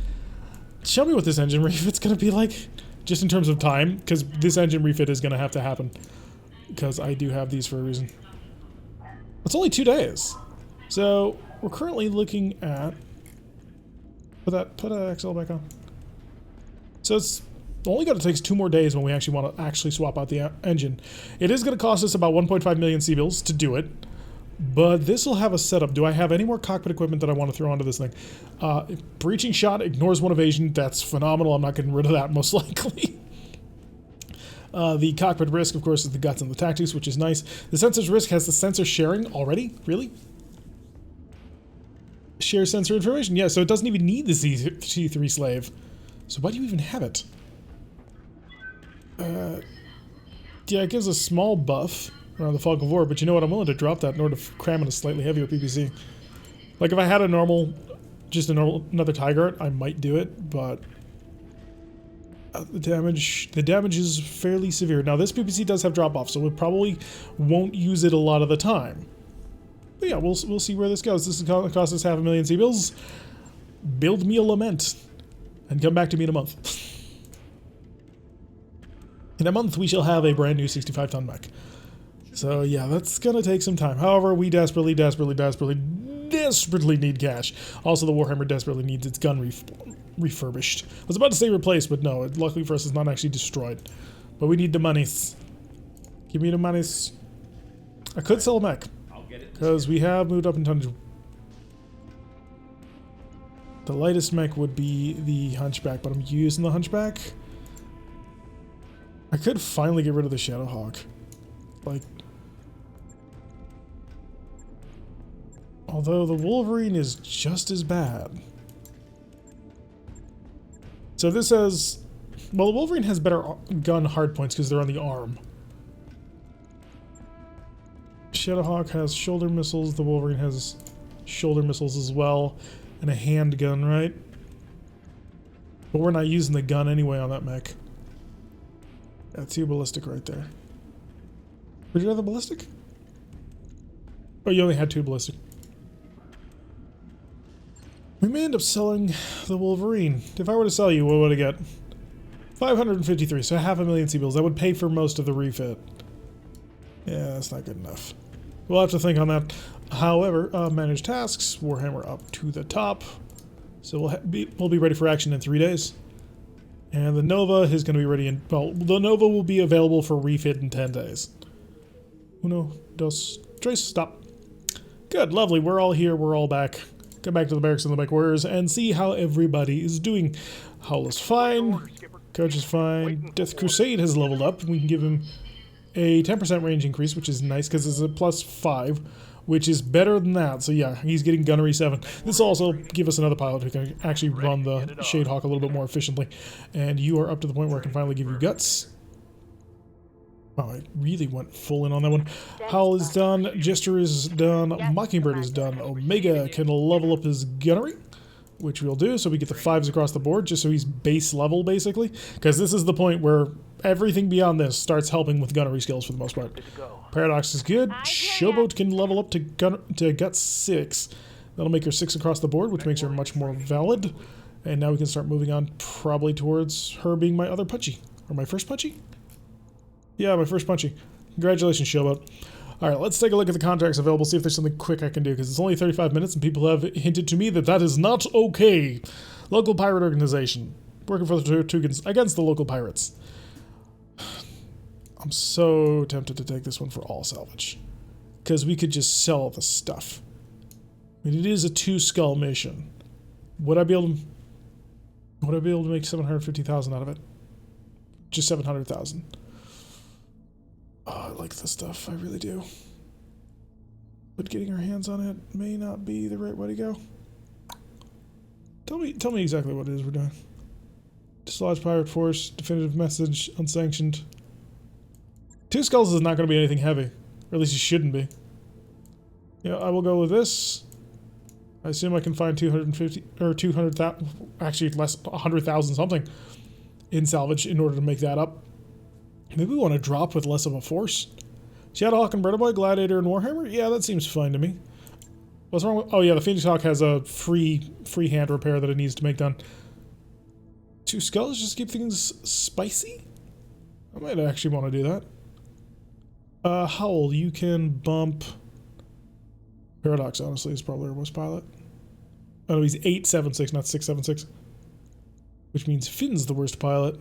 Show me what this engine refit's going to be like. Just in terms of time. Because this engine refit is going to have to happen. Because I do have these for a reason. It's only 2 days. So, we're currently looking at... Put an XL back on. So it's only going to take us 2 more days when we actually want to swap out the engine. It is going to cost us about 1.5 million C-bills to do it, but this will have a setup. Do I have any more cockpit equipment that I want to throw onto this thing? Breaching shot ignores 1 evasion. That's phenomenal. I'm not getting rid of that most likely. The cockpit risk, of course, is the guts and the tactics, which is nice. The sensor's risk has the sensor sharing already? Really? Share sensor information. Yeah, so it doesn't even need the C3 slave. So why do you even have it? Yeah, it gives a small buff. around the Fog of War, but you know what? I'm willing to drop that in order to cram in a slightly heavier PPC. Like, if I had a normal, just a normal, another Tiger, I might do it, but the damage is fairly severe. Now, this PPC does have drop-off, so we probably won't use it a lot of the time. But yeah, we'll see where this goes. This is going to cost us 500,000 C-bills. Build me a Lament, and come back to me in a month. In a month, we shall have a brand new 65-ton mech. So yeah, that's gonna take some time. However, we desperately need cash. Also, the Warhammer desperately needs its gun refurbished. I was about to say replaced, but no. Luckily for us, it's not actually destroyed. But we need the monies. Give me the monies. I could sell a mech, because we have moved up in tonnage. The lightest mech would be the Hunchback, but I'm using the Hunchback. I could finally get rid of the Shadowhawk. Like, although the Wolverine is just as bad. So this has, well, the Wolverine has better gun hardpoints because they're on the arm. Shadowhawk has shoulder missiles. The Wolverine has shoulder missiles as well, and a handgun, right? But we're not using the gun anyway on that mech. Yeah, 2 ballistic right there. Would you have the ballistic? Oh, you only had 2 ballistic. We may end up selling the Wolverine. If I were to sell you, what would I get? 553, so 500,000 C-bills. That would pay for most of the refit. Yeah, that's not good enough. We'll have to think on that. However, manage tasks, Warhammer up to the top. So we'll be ready for action in 3 days. And the Nova is going to be ready in, well, the Nova will be available for refit in 10 days. Uno, dos, tres, stop. Good, lovely, we're all here, we're all back. Come back to the barracks and the mech warriors and see how everybody is doing. Howl is fine, Coach is fine, Death Crusade has leveled up. We can give him a 10% range increase, which is nice because it's a +5, which is better than that. So yeah, he's getting Gunnery 7. This will also give us another pilot who can actually run the Shadehawk a little bit more efficiently. And you are up to the point where I can finally give you Guts. Wow, I really went full in on that one. Howl is done, Jester is done, Mockingbird is done. Omega can level up his Gunnery, which we'll do, so we get the 5s across the board, just so he's base level, basically. Because this is the point where everything beyond this starts helping with gunnery skills for the most part. Paradox is good. Showboat can level up to Guts 6. That'll make her 6 across the board, which makes her much more valid. And now we can start moving on probably towards her being my other Punchy. Or my first Punchy? Yeah, my first Punchy. Congratulations, Showboat. Alright, let's take a look at the contracts available, see if there's something quick I can do, because it's only 35 minutes and people have hinted to me that that is not okay. Local pirate organization. Working for the Tortugans against the local pirates. I'm so tempted to take this one for all salvage. Because we could just sell the stuff. I mean, it is a 2-skull mission. Would I be able to make 750,000 out of it? Just 700,000. Oh, I like this stuff. I really do. But getting our hands on it may not be the right way to go. Tell me exactly what it is we're doing. Dislodge pirate force, definitive message, unsanctioned. 2 skulls is not going to be anything heavy. Or at least it shouldn't be. Yeah, I will go with this. I assume I can find 250 or 200,000, actually less, 100,000 something in salvage in order to make that up. Maybe we want to drop with less of a force. Shadowhawk and Boy, Gladiator and Warhammer? Yeah, that seems fine to me. What's wrong with... Oh yeah, the Phoenix Hawk has a free hand repair that it needs to make done. 2 skulls just keep things spicy? I might actually want to do that. Howl, you can bump... Paradox, honestly, is probably our worst pilot. Oh, no, he's 876, not 676. Which means Finn's the worst pilot.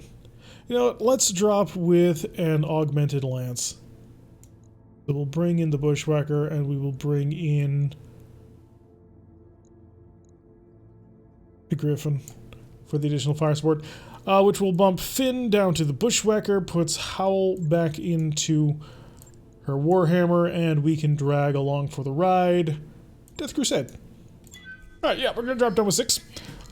You know what, let's drop with an augmented lance. So we'll bring in the Bushwhacker, and we will bring in the Griffin for the additional fire support, which will bump Finn down to the Bushwhacker, puts Howl back into her Warhammer, and we can drag along for the ride Death Crusade. Alright, yeah, we're gonna drop down with 6.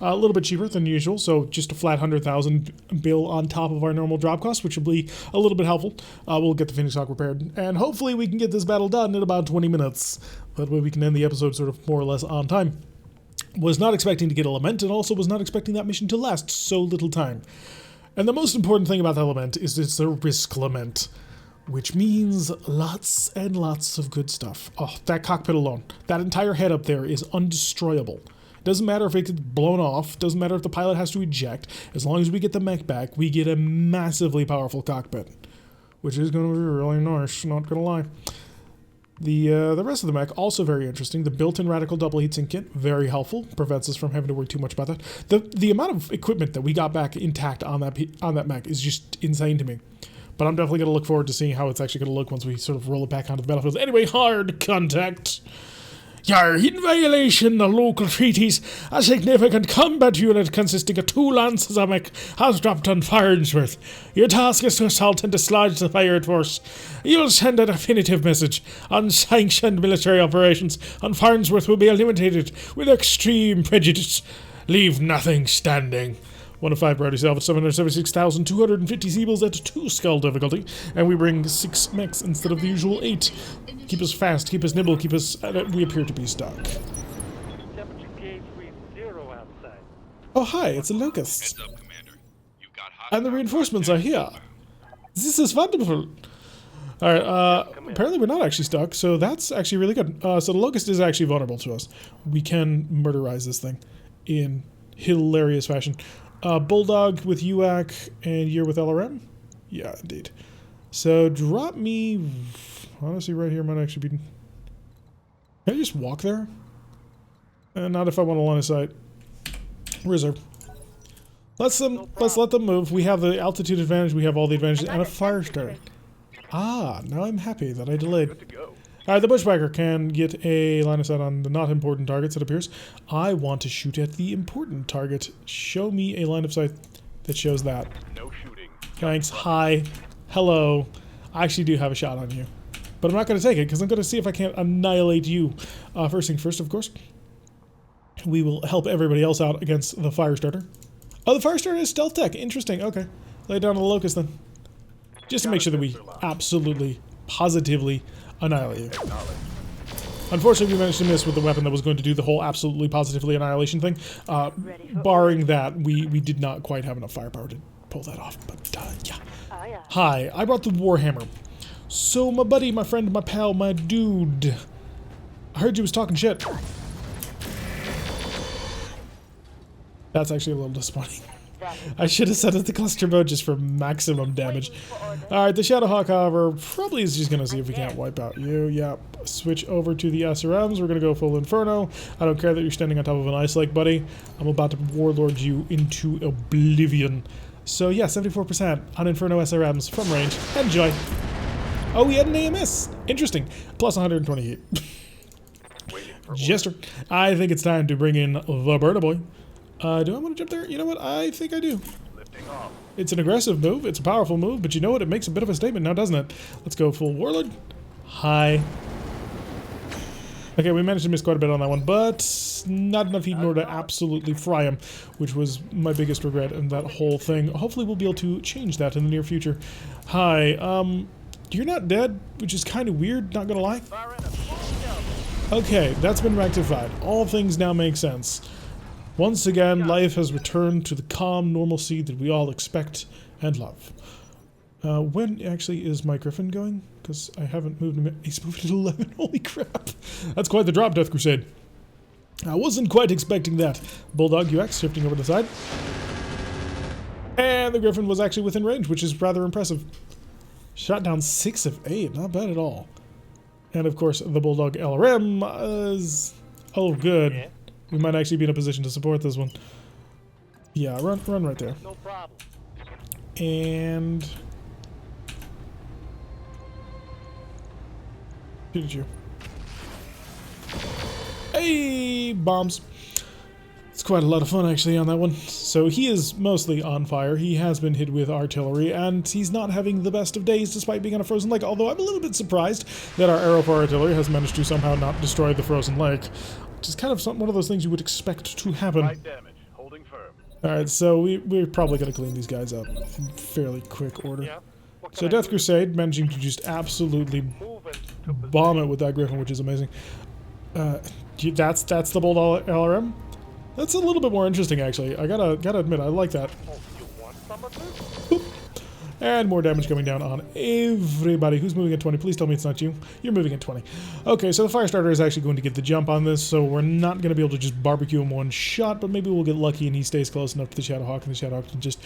A little bit cheaper than usual, so just a flat 100,000 bill on top of our normal drop cost, which will be a little bit helpful. We'll get the Phoenix Hawk repaired, and hopefully we can get this battle done in about 20 minutes. That way we can end the episode sort of more or less on time. Was not expecting to get a Lament, and also was not expecting that mission to last so little time. And the most important thing about that Lament is it's a risk Lament, which means lots and lots of good stuff. Oh, that cockpit alone, that entire head up there is undestroyable. Doesn't matter if it gets blown off, doesn't matter if the pilot has to eject, as long as we get the mech back, we get a massively powerful cockpit, which is going to be really nice, not going to lie. The rest of the mech, also very interesting. The built-in radical double heatsink kit, very helpful, prevents us from having to worry too much about that. The amount of equipment that we got back intact on that mech is just insane to me. But I'm definitely going to look forward to seeing how it's actually going to look once we sort of roll it back onto the battlefield. Anyway, hard contact. You're in violation of local treaties. A significant combat unit consisting of 2 Lancers and mech has dropped on Farnsworth. Your task is to assault and dislodge the pirate force. You'll send a definitive message. Unsanctioned military operations on Farnsworth will be eliminated with extreme prejudice. Leave nothing standing. 1 of 5 priority salvage, 776,250 Seabills at 2 skull difficulty, and we bring 6 mechs instead of the usual 8. Keep us fast, keep us nimble, keep us... we appear to be stuck. Temperature gauge reads 0 outside. Oh hi, it's a locust. Heads up, Commander. You've got hot And the reinforcements are here. This is wonderful. Alright, apparently we're not actually stuck, so that's actually really good. So the locust is actually vulnerable to us. We can murderize this thing in hilarious fashion. Bulldog with UAC and you're with LRM? Yeah, indeed. So drop me... Honestly, right here might actually be... Can I just walk there? Not if I want a line of sight. Reserve. Let's let them move. We have the altitude advantage, we have all the advantages, and a fire start. Ah, now I'm happy that I delayed. Alright, the bushwhacker can get a line of sight on the not important targets, it appears. I want to shoot at the important target. Show me a line of sight that shows that. No shooting. Thanks. Hi. Hello. I actually do have a shot on you. But I'm not going to take it, because I'm going to see if I can't annihilate you. First thing first, of course. We will help everybody else out against the fire starter. Oh, the fire starter is stealth tech. Interesting. Okay. Lay down on the locust then. Just to make sure that we absolutely, positively annihilate you. Unfortunately, we managed to miss with the weapon that was going to do the whole absolutely positively annihilation thing. Barring that, we did not quite have enough firepower to pull that off. But, yeah. Hi, I brought the Warhammer. So, my buddy, my friend, my pal, my dude. I heard you was talking shit. That's actually a little disappointing. I should have set it to cluster mode just for maximum damage. Alright, the Shadowhawk, however, probably is just going to see if we can't wipe out you. Yep. Switch over to the SRMs. We're going to go full Inferno. I don't care that you're standing on top of an ice lake, buddy. I'm about to warlord you into oblivion. So yeah, 74% on Inferno SRMs from range. Enjoy. Oh, we had an AMS. Interesting. Plus 120 heat. Jester. I think it's time to bring in the Burner Boy. Do I want to jump there? You know what? I think I do. Lifting off. It's an aggressive move. It's a powerful move, but you know what? It makes a bit of a statement now, doesn't it? Let's go full Warlord. Hi. Okay, we managed to miss quite a bit on that one, but not enough heat in order to absolutely fry him, which was my biggest regret in that whole thing. Hopefully we'll be able to change that in the near future. Hi. You're not dead, which is kind of weird, not gonna lie. Okay, that's been rectified. All things now make sense. Once again, life has returned to the calm normalcy that we all expect and love. When actually is my Griffin going? Because I haven't moved him. He's moved at 11. Holy crap. That's quite the drop, Death Crusade. I wasn't quite expecting that. Bulldog UX shifting over the side. And the Griffin was actually within range, which is rather impressive. Shot down 6 of 8. Not bad at all. And of course, the Bulldog LRM is... Oh, good. Yeah. We might actually be in a position to support this one. Yeah, run right there. No problem. And... Shoot at you. Hey, bombs. It's quite a lot of fun actually on that one. So he is mostly on fire. He has been hit with artillery, and he's not having the best of days despite being on a frozen lake. Although I'm a little bit surprised that our arrow for artillery has managed to somehow not destroy the frozen lake. Which is kind of one of those things you would expect to happen. Alright, so we're probably going to clean these guys up in fairly quick order. Yeah. What So can I Death do? Crusade managing to just absolutely Moving to bomb it with that Griffin, which is amazing. That's the bold LRM? That's a little bit more interesting, actually. I gotta admit, I like that. Oh, you want some of this? Boop. And more damage coming down on everybody. Who's moving at 20? Please tell me it's not you. You're moving at 20. Okay, so the Firestarter is actually going to get the jump on this, so we're not going to be able to just barbecue him one shot, but maybe we'll get lucky and he stays close enough to the Shadowhawk, and the Shadowhawk can just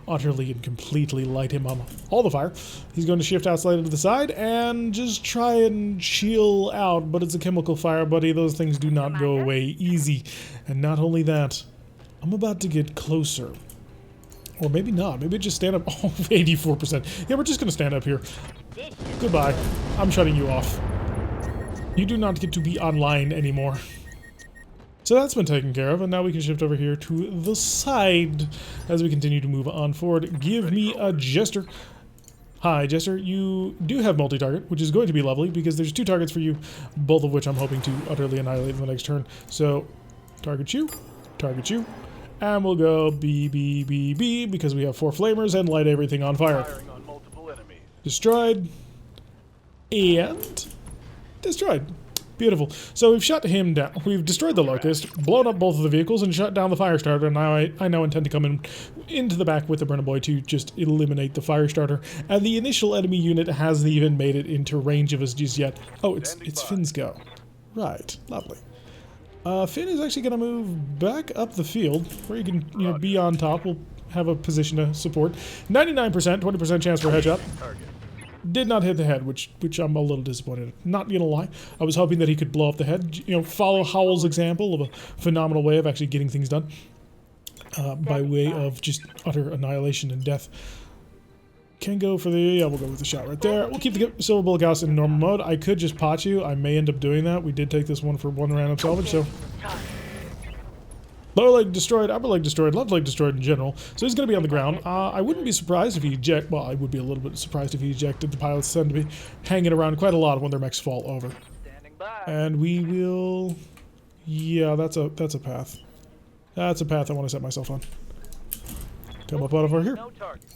utterly and completely light him on all the fire. He's going to shift out slightly to the side and just try and chill out, but it's a chemical fire, buddy. Those things do not go away easy. And not only that, I'm about to get closer. Or maybe not. Maybe just stand up. Oh, 84%. Yeah, we're just going to stand up here. Goodbye. I'm shutting you off. You do not get to be online anymore. So that's been taken care of, and now we can shift over here to the side as we continue to move on forward. Give me a Jester. Hi, Jester. You do have multi-target, which is going to be lovely, because there's 2 targets for you, both of which I'm hoping to utterly annihilate in the next turn. So, target you, and we'll go B, B, B, B, because we have 4 flamers and light everything on fire. Firing on multiple enemies. Destroyed. And destroyed. Beautiful. So we've shut him down. We've destroyed the Locust, blown up both of the vehicles, and shut down the Firestarter. And now I now intend to come into the back with the Brennan Boy to just eliminate the Firestarter. And the initial enemy unit hasn't even made it into range of us just yet. Oh, it's Finn's go. Right. Lovely. Finn is actually going to move back up the field where you can be on top. We'll have a position to support. 99%, 20% chance for a headshot. Did not hit the head, which I'm a little disappointed. Not gonna lie. I was hoping that he could blow up the head. Follow Howl's example of a phenomenal way of actually getting things done. By way of just utter annihilation and death. Can go for the... Yeah, we'll go with the shot right there. We'll keep the Silver Bullet Gauss in normal mode. I could just pot you. I may end up doing that. We did take this one for 1 random salvage, so... Lower leg destroyed, upper leg destroyed, left leg destroyed in general. So he's going to be on the ground. I wouldn't be surprised if he eject... Well, I would be a little bit surprised if he ejected. The pilots tend to be hanging around quite a lot when their mechs fall over. Standing by. And we will... Yeah, that's a path. That's a path I want to set myself on. Come up out of over here. No target.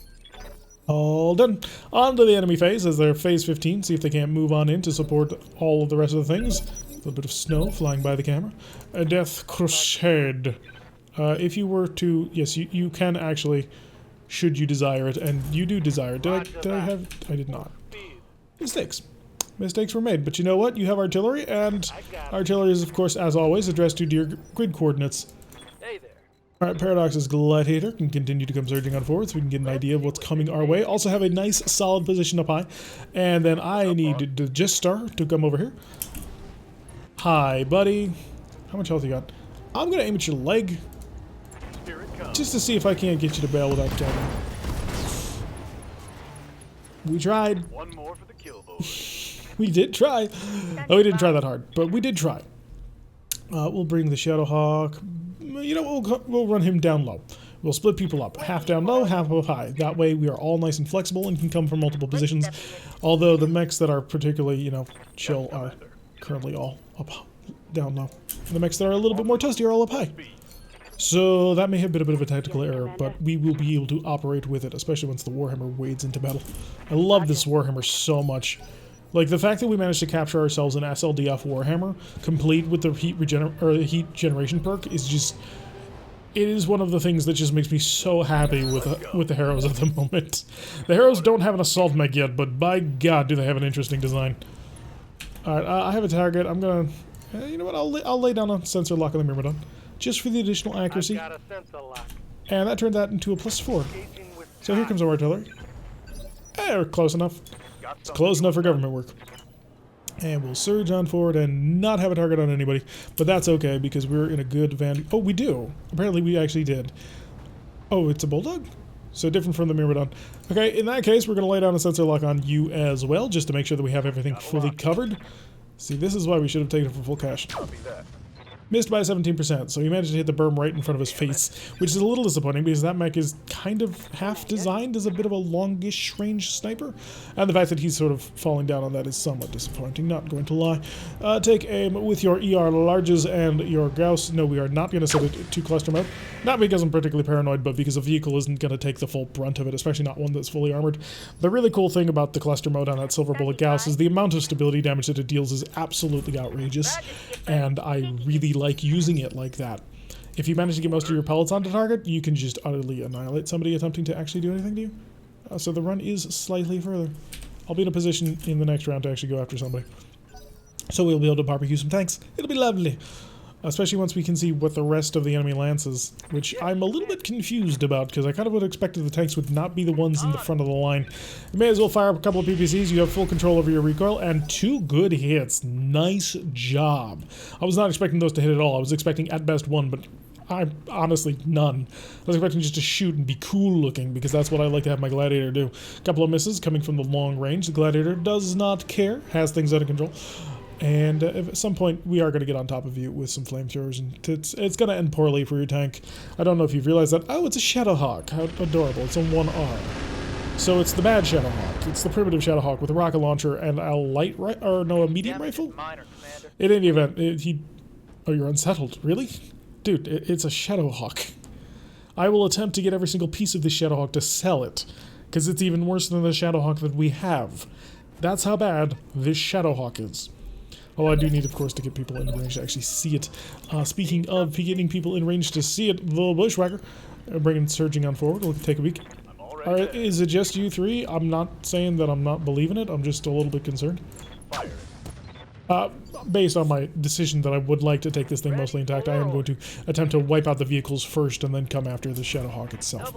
All done. On to the enemy phase as they're phase 15. See if they can't move on in to support all of the rest of the things. A little bit of snow flying by the camera. A Death Crusade. If you were to... Yes, you can actually, should you desire it, and you do desire it. Did I have... I did not. Mistakes. Mistakes were made, but you know what? You have artillery, and artillery is, of course, as always, addressed to your grid coordinates. Hey there. Alright, Paradox's Glide Hater can continue to come surging on forward so we can get an idea of what's coming our way. Also have a nice solid position up high. And then I need the Jester to come over here. Hi, buddy. How much health you got? I'm going to aim at your leg. Just to see if I can't get you to bail without killing me. We tried. One more for the kill board. We did try. Oh, we didn't try that hard, but we did try. We'll bring the Shadowhawk. You know, we'll run him down low. We'll split people up. Half down low, half up high. That way we are all nice and flexible and can come from multiple positions. Although the mechs that are particularly, chill are currently all up down low. The mechs that are a little bit more toasty are all up high. So that may have been a bit of a tactical error, but we will be able to operate with it, especially once the Warhammer wades into battle. I love this Warhammer so much. Like, the fact that we managed to capture ourselves an SLDF Warhammer, complete with the heat generation perk, is just... It is one of the things that just makes me so happy with the Harrows at the moment. The Harrows don't have an assault mech yet, but by God, do they have an interesting design. Alright, I have a target. I'm gonna... you know what? I'll lay down a sensor lock on the Myrmidon, just for the additional accuracy. I've got a sensor lock. And that turned that into a +4. Engaging with So here comes our artillery. We're close enough. It's close enough for government work. And we'll surge on forward and not have a target on anybody. But that's okay, because we're in a good van... Oh, we do. Apparently we actually did. Oh, it's a Bulldog? So different from the Myrmidon. Okay, in that case, we're going to lay down a sensor lock on you as well, just to make sure that we have everything fully covered. See, this is why we should have taken it for full cash. Copy that. Missed by 17%, so he managed to hit the berm right in front of his face, which is a little disappointing because that mech is kind of half designed as a bit of a longish range sniper, and the fact that he's sort of falling down on that is somewhat disappointing, not going to lie. Take aim with your ER larges and your Gauss. No, we are not going to set it to cluster mode, not because I'm particularly paranoid, but because the vehicle isn't going to take the full brunt of it, especially not one that's fully armored. The really cool thing about the cluster mode on that Silver Bullet Gauss is the amount of stability damage that it deals is absolutely outrageous, and I really like using it like that. If you manage to get most of your pellets onto target, you can just utterly annihilate somebody attempting to actually do anything to you. So the run is slightly further. I'll be in a position in the next round to actually go after somebody. So we'll be able to barbecue some tanks. It'll be lovely. Especially once we can see what the rest of the enemy lances, which I'm a little bit confused about, because I kind of would have expected the tanks would not be the ones in the front of the line. You may as well fire up a couple of PPCs. You have full control over your recoil, and 2 good hits. Nice job. I was not expecting those to hit at all. I was expecting at best 1, but honestly none. I was expecting just to shoot and be cool looking, because that's what I like to have my Gladiator do. A couple of misses coming from the long range. The Gladiator does not care, has things under control. And if at some point we are going to get on top of you with some flamethrowers, and it's going to end poorly for your tank. I don't know if you've realized that. Oh, it's a Shadowhawk. How adorable. It's on 1 arm. So it's the bad Shadowhawk. It's the primitive Shadowhawk with a rocket launcher and a a medium rifle? In any event, oh, you're unsettled. Really? Dude, it's a Shadowhawk. I will attempt to get every single piece of this Shadowhawk to sell it, because it's even worse than the Shadowhawk that we have. That's how bad this Shadowhawk is. Well, I do need, of course, to get people in range to actually see it. Speaking of getting people in range to see it, the little bushwhacker, bringing surging on forward. We'll take a week. All right, is it just you 3? I'm not saying that I'm not believing it. I'm just a little bit concerned. Based on my decision that I would like to take this thing mostly intact, I am going to attempt to wipe out the vehicles first and then come after the Shadowhawk itself.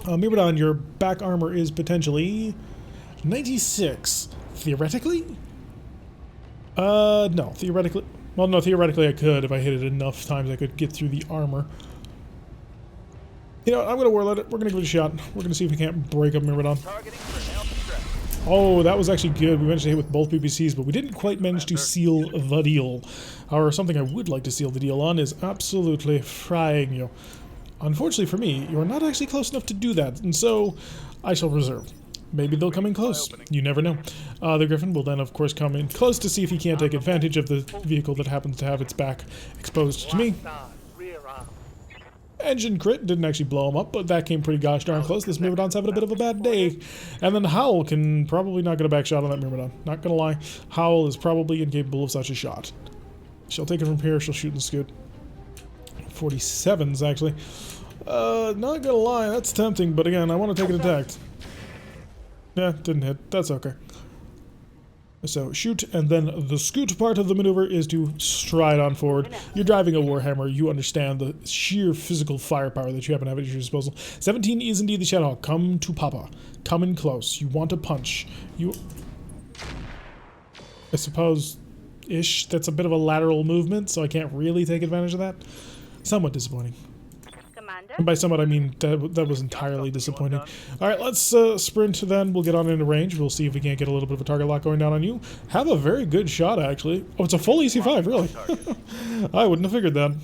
Myrmidon, your back armor is potentially 96. Theoretically? No, theoretically. Well, no, theoretically I could. If I hit it enough times, I could get through the armor. You know what, I'm going to warlord it. We're going to give it a shot. We're going to see if we can't break up Myrmidon. Oh, that was actually good. We managed to hit with both PPCs, but we didn't quite manage to seal the deal. However, something I would like to seal the deal on is absolutely frying you. Unfortunately for me, you're not actually close enough to do that, and so I shall reserve. Maybe they'll come in close. You never know. The Griffin will then, of course, come in close to see if he can't take advantage of the vehicle that happens to have its back exposed to me. Engine crit didn't actually blow him up, but that came pretty gosh darn close. This Myrmidon's having a bit of a bad day. And then Howl can probably not get a back shot on that Myrmidon. Not gonna lie. Howl is probably incapable of such a shot. She'll take it from here. She'll shoot and scoot. 47s, actually. Not gonna lie. That's tempting, but again, I want to take it attacked. Yeah, didn't hit. That's okay. So shoot, and then the scoot part of the maneuver is to stride on forward. You're driving a Warhammer. You understand the sheer physical firepower that you happen to have at your disposal. 17 is indeed the Shadowhawk. Come to Papa. Come in close. You want to punch. I suppose, that's a bit of a lateral movement, so I can't really take advantage of that. Somewhat disappointing. And by somewhat, I mean that was entirely disappointing. All right, let's sprint then. We'll get on into range. We'll see if we can't get a little bit of a target lock going down on you. Have a very good shot, actually. Oh, it's a full EC5, really? I wouldn't have figured that.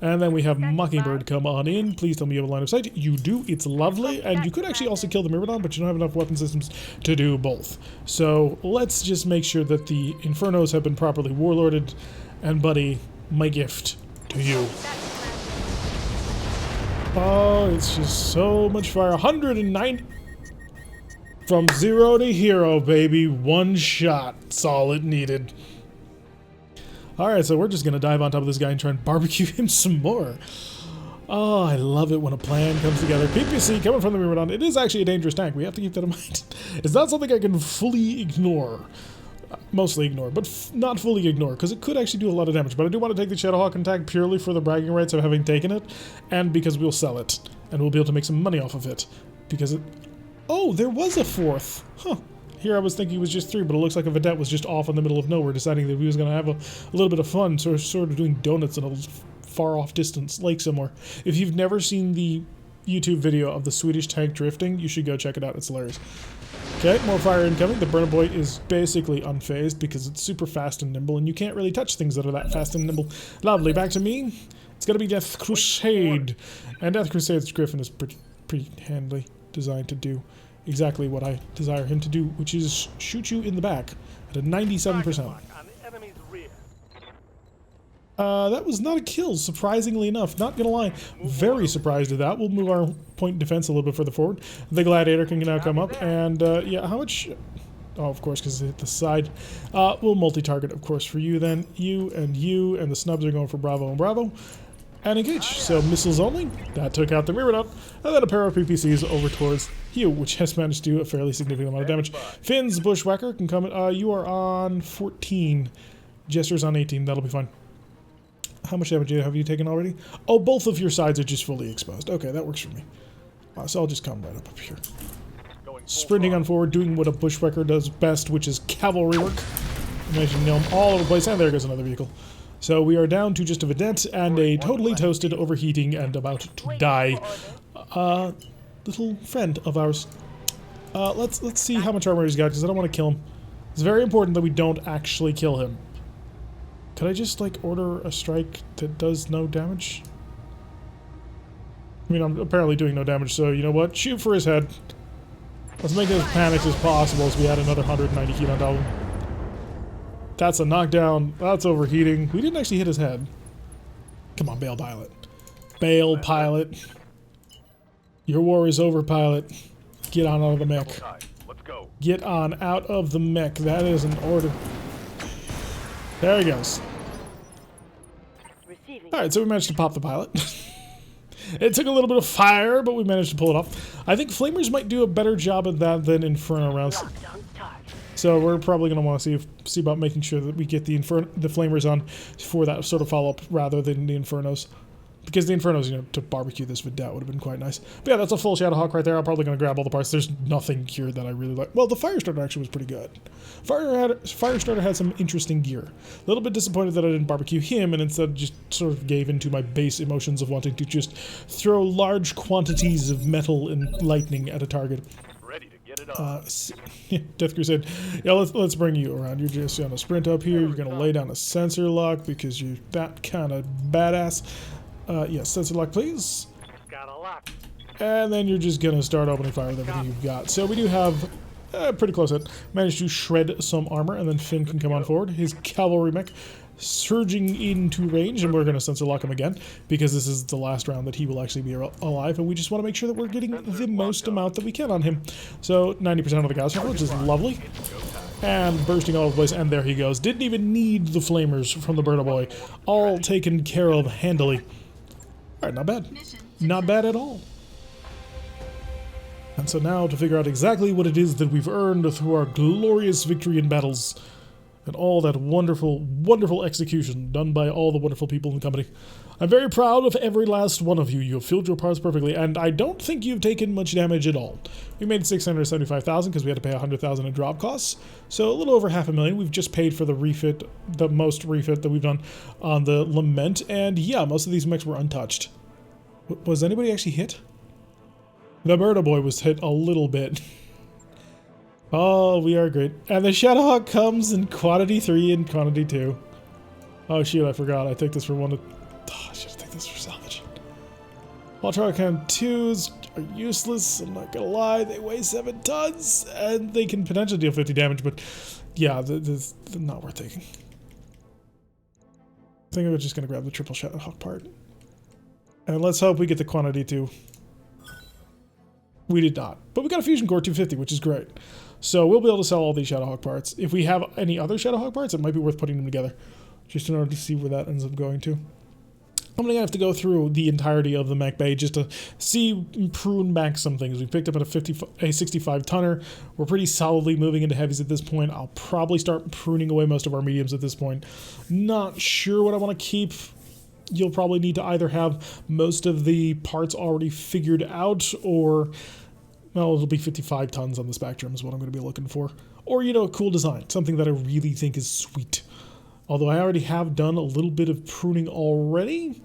And then we have Mockingbird come on in. Please tell me you have a line of sight. You do. It's lovely. And you could actually also kill the Myrmidon, but you don't have enough weapon systems to do both. So let's just make sure that the Infernos have been properly warlorded. And buddy, my gift to you. Oh, it's just so much fire. 109 from 0 to hero, baby. 1 shot. That's all it needed. Alright, so we're just going to dive on top of this guy and try and barbecue him some more. Oh, I love it when a plan comes together. PPC coming from the Myrmidon. It is actually a dangerous tank. We have to keep that in mind. It's not something I can fully ignore. Mostly ignore, but not fully ignore, because it could actually do a lot of damage. But I do want to take the Shadowhawk and tag purely for the bragging rights of having taken it, and because we'll sell it, and we'll be able to make some money off of it. Because it... Oh, there was a 4th! Huh. Here I was thinking it was just 3, but it looks like a Vedette was just off in the middle of nowhere, deciding that he was going to have a little bit of fun, sort of doing donuts in a far-off distance lake somewhere. If you've never seen the YouTube video of the Swedish tank drifting, you should go check it out. It's hilarious. Okay, more fire incoming. The burner boy is basically unfazed because it's super fast and nimble, and you can't really touch things that are that fast and nimble. Lovely, back to me. It's gonna be Death Crusade. And Death Crusade's Griffin is pretty handily designed to do exactly what I desire him to do, which is shoot you in the back at a 97%. On the enemy's rear. That was not a kill, surprisingly enough. Not gonna lie, very surprised at that. We'll move our point defense a little bit further forward. The Gladiator can now come up, and yeah, how much? Oh, of course, because it hit the side. We'll multi-target, of course, for you then. You, and the snubs are going for Bravo and Bravo. And engage. So missiles only. That took out the Mirrodot. And then a pair of PPCs over towards Hugh, which has managed to do a fairly significant amount of damage. Finn's Bushwhacker can come in. You are on 14. Jester's on 18. That'll be fine. How much damage have you taken already? Oh, both of your sides are just fully exposed. Okay, that works for me. So I'll just come right up here. Sprinting on forward, doing what a Bushwhacker does best, which is cavalry work. Imagine Gnome all over the place. And there goes another vehicle. So we are down to just a vedette and a totally toasted, overheating, and about to die little friend of ours. Let's see how much armor he's got, because I don't want to kill him. It's very important that we don't actually kill him. Could I just, like, order a strike that does no damage? I mean, I'm apparently doing no damage, so you know what? Shoot for his head. Let's make it as panicked as possible as we add another 190 heat on top of him. That's a knockdown. That's overheating. We didn't actually hit his head. Come on, Bale Pilot. Bale Pilot. Your war is over, Pilot. Get on out of the mech. Let's go. Get on out of the mech. That is an order. There he goes. Alright, so we managed to pop the pilot. It took a little bit of fire, but we managed to pull it off. I think Flamers might do a better job of that than Inferno rounds. So we're probably going to want to see about making sure that we get the Flamers on for that sort of follow-up rather than the Infernos. Because the Infernos, you know, to barbecue this with that would have been quite nice. But yeah, that's a full Shadowhawk right there. I'm probably going to grab all the parts. There's nothing here that I really like. Well, the Firestarter actually was pretty good. Firestarter had some interesting gear. A little bit disappointed that I didn't barbecue him and instead just sort of gave into my base emotions of wanting to just throw large quantities of metal and lightning at a target. Ready to get it on. Death Crusade. Yeah, let's bring you around. You're just going to sprint up here. You're going to lay down a sensor lock because you're that kind of badass. Yes, sensor lock, please. Got a lock. And then you're just going to start opening fire with everything you've got. So we do have pretty close hit. Managed to shred some armor, and then Finn can come on forward. His cavalry mech surging into range, and we're going to sensor lock him again because this is the last round that he will actually be alive, and we just want to make sure that we're getting the most amount that we can on him. So 90% of the gas rifle, which is lovely. And bursting all over the place, and there he goes. Didn't even need the flamers from the Burner Boy. All taken care of handily. Alright, not bad. Not bad at all. And so now to figure out exactly what it is that we've earned through our glorious victory in battles and all that wonderful, wonderful execution done by all the wonderful people in the company. I'm very proud of every last one of you. You have filled your parts perfectly, and I don't think you've taken much damage at all. We made 675,000 because we had to pay 100,000 in drop costs, so a little over $500,000. We've just paid for the refit, the most refit that we've done on the Lament, and yeah, most of these mechs were untouched. Was anybody actually hit? The Murder Boy was hit a little bit. Oh, we are great. And the Shadowhawk comes in quantity 3 and quantity 2. Oh shoot, I forgot. I take this for one of... Oh, I should have taken this for salvage. Ultracon 2s are useless, I'm not gonna lie. They weigh 7 tons, and they can potentially deal 50 damage, but yeah, they're not worth taking. I think I'm just gonna grab the triple Shadowhawk part. And let's hope we get the quantity 2. We did not. But we got a Fusion Core 250, which is great. So we'll be able to sell all these Shadowhawk parts. If we have any other Shadowhawk parts, it might be worth putting them together. Just in order to see where that ends up going to. I'm going to have to go through the entirety of the mech bay just to see and prune back some things. We picked up a 65 tonner. We're pretty solidly moving into heavies at this point. I'll probably start pruning away most of our mediums at this point. Not sure what I want to keep. You'll probably need to either have most of the parts already figured out, or, well, it'll be 55 tons on the Spectrum is what I'm going to be looking for. Or, you know, a cool design, something that I really think is sweet. Although I already have done a little bit of pruning already,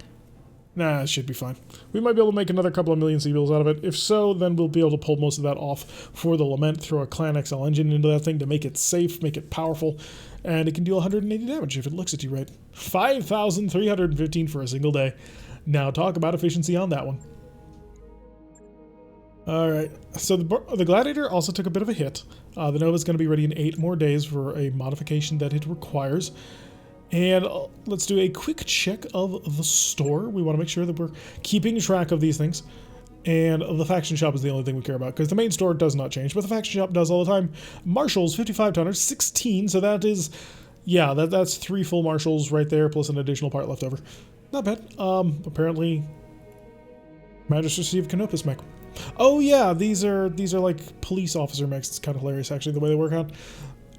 Nah, it should be fine. We might be able to make another couple of million C-bills out of it. If so, then we'll be able to pull most of that off for the Lament, throw a Clan XL engine into that thing to make it safe, make it powerful, and it can deal 180 damage if it looks at you right. 5,315 for a single day. Now talk about efficiency on that one. Alright, so the Gladiator also took a bit of a hit. The Nova's going to be ready in 8 more days for a modification that it requires. And let's do a quick check of the store. We want to make sure that we're keeping track of these things. And the faction shop is the only thing we care about, because the main store does not change, but the faction shop does all the time. Marshals, 55 tonners, 16, so that is, yeah, that's 3 full marshals right there, plus an additional part left over. Not bad. Apparently, Majesty of Canopus mech. Oh yeah, these are like police officer mechs. It's kind of hilarious, actually, the way they work out.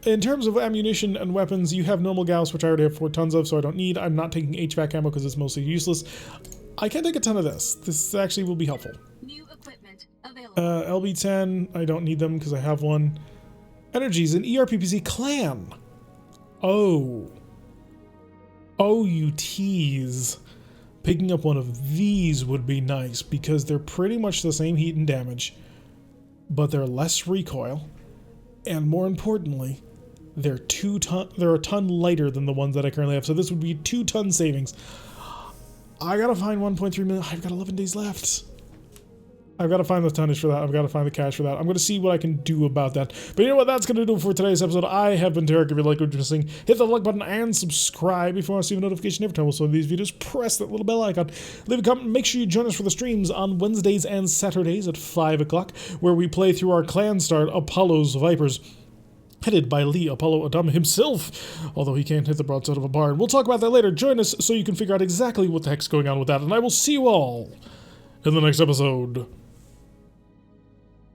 In terms of ammunition and weapons, you have normal Gauss, which I already have 4 tons of, so I don't need. I'm not taking HVAC ammo because it's mostly useless. I can take a ton of this. This actually will be helpful. New equipment available. LB10, I don't need them because I have one. Energies, an ERPPC clan. Oh. Oh, you tease. Picking up one of these would be nice because they're pretty much the same heat and damage, but they're less recoil, and more importantly, they're a ton lighter than the ones that I currently have. So this would be 2 ton savings. I gotta find 1.3 million. I've got 11 days left. I've got to find the tonnage for that. I've got to find the cash for that. I'm going to see what I can do about that. But you know what? That's going to do it for today's episode. I have been Tarek. If you like what you're listening, hit the like button and subscribe. If you want to see a notification every time we upload these videos, press that little bell icon. Leave a comment. Make sure you join us for the streams on Wednesdays and Saturdays at 5 o'clock, where we play through our clan start, Apollo's Vipers, headed by Lee Apollo Adam himself, although he can't hit the broadside of a barn. We'll talk about that later. Join us so you can figure out exactly what the heck's going on with that, and I will see you all in the next episode.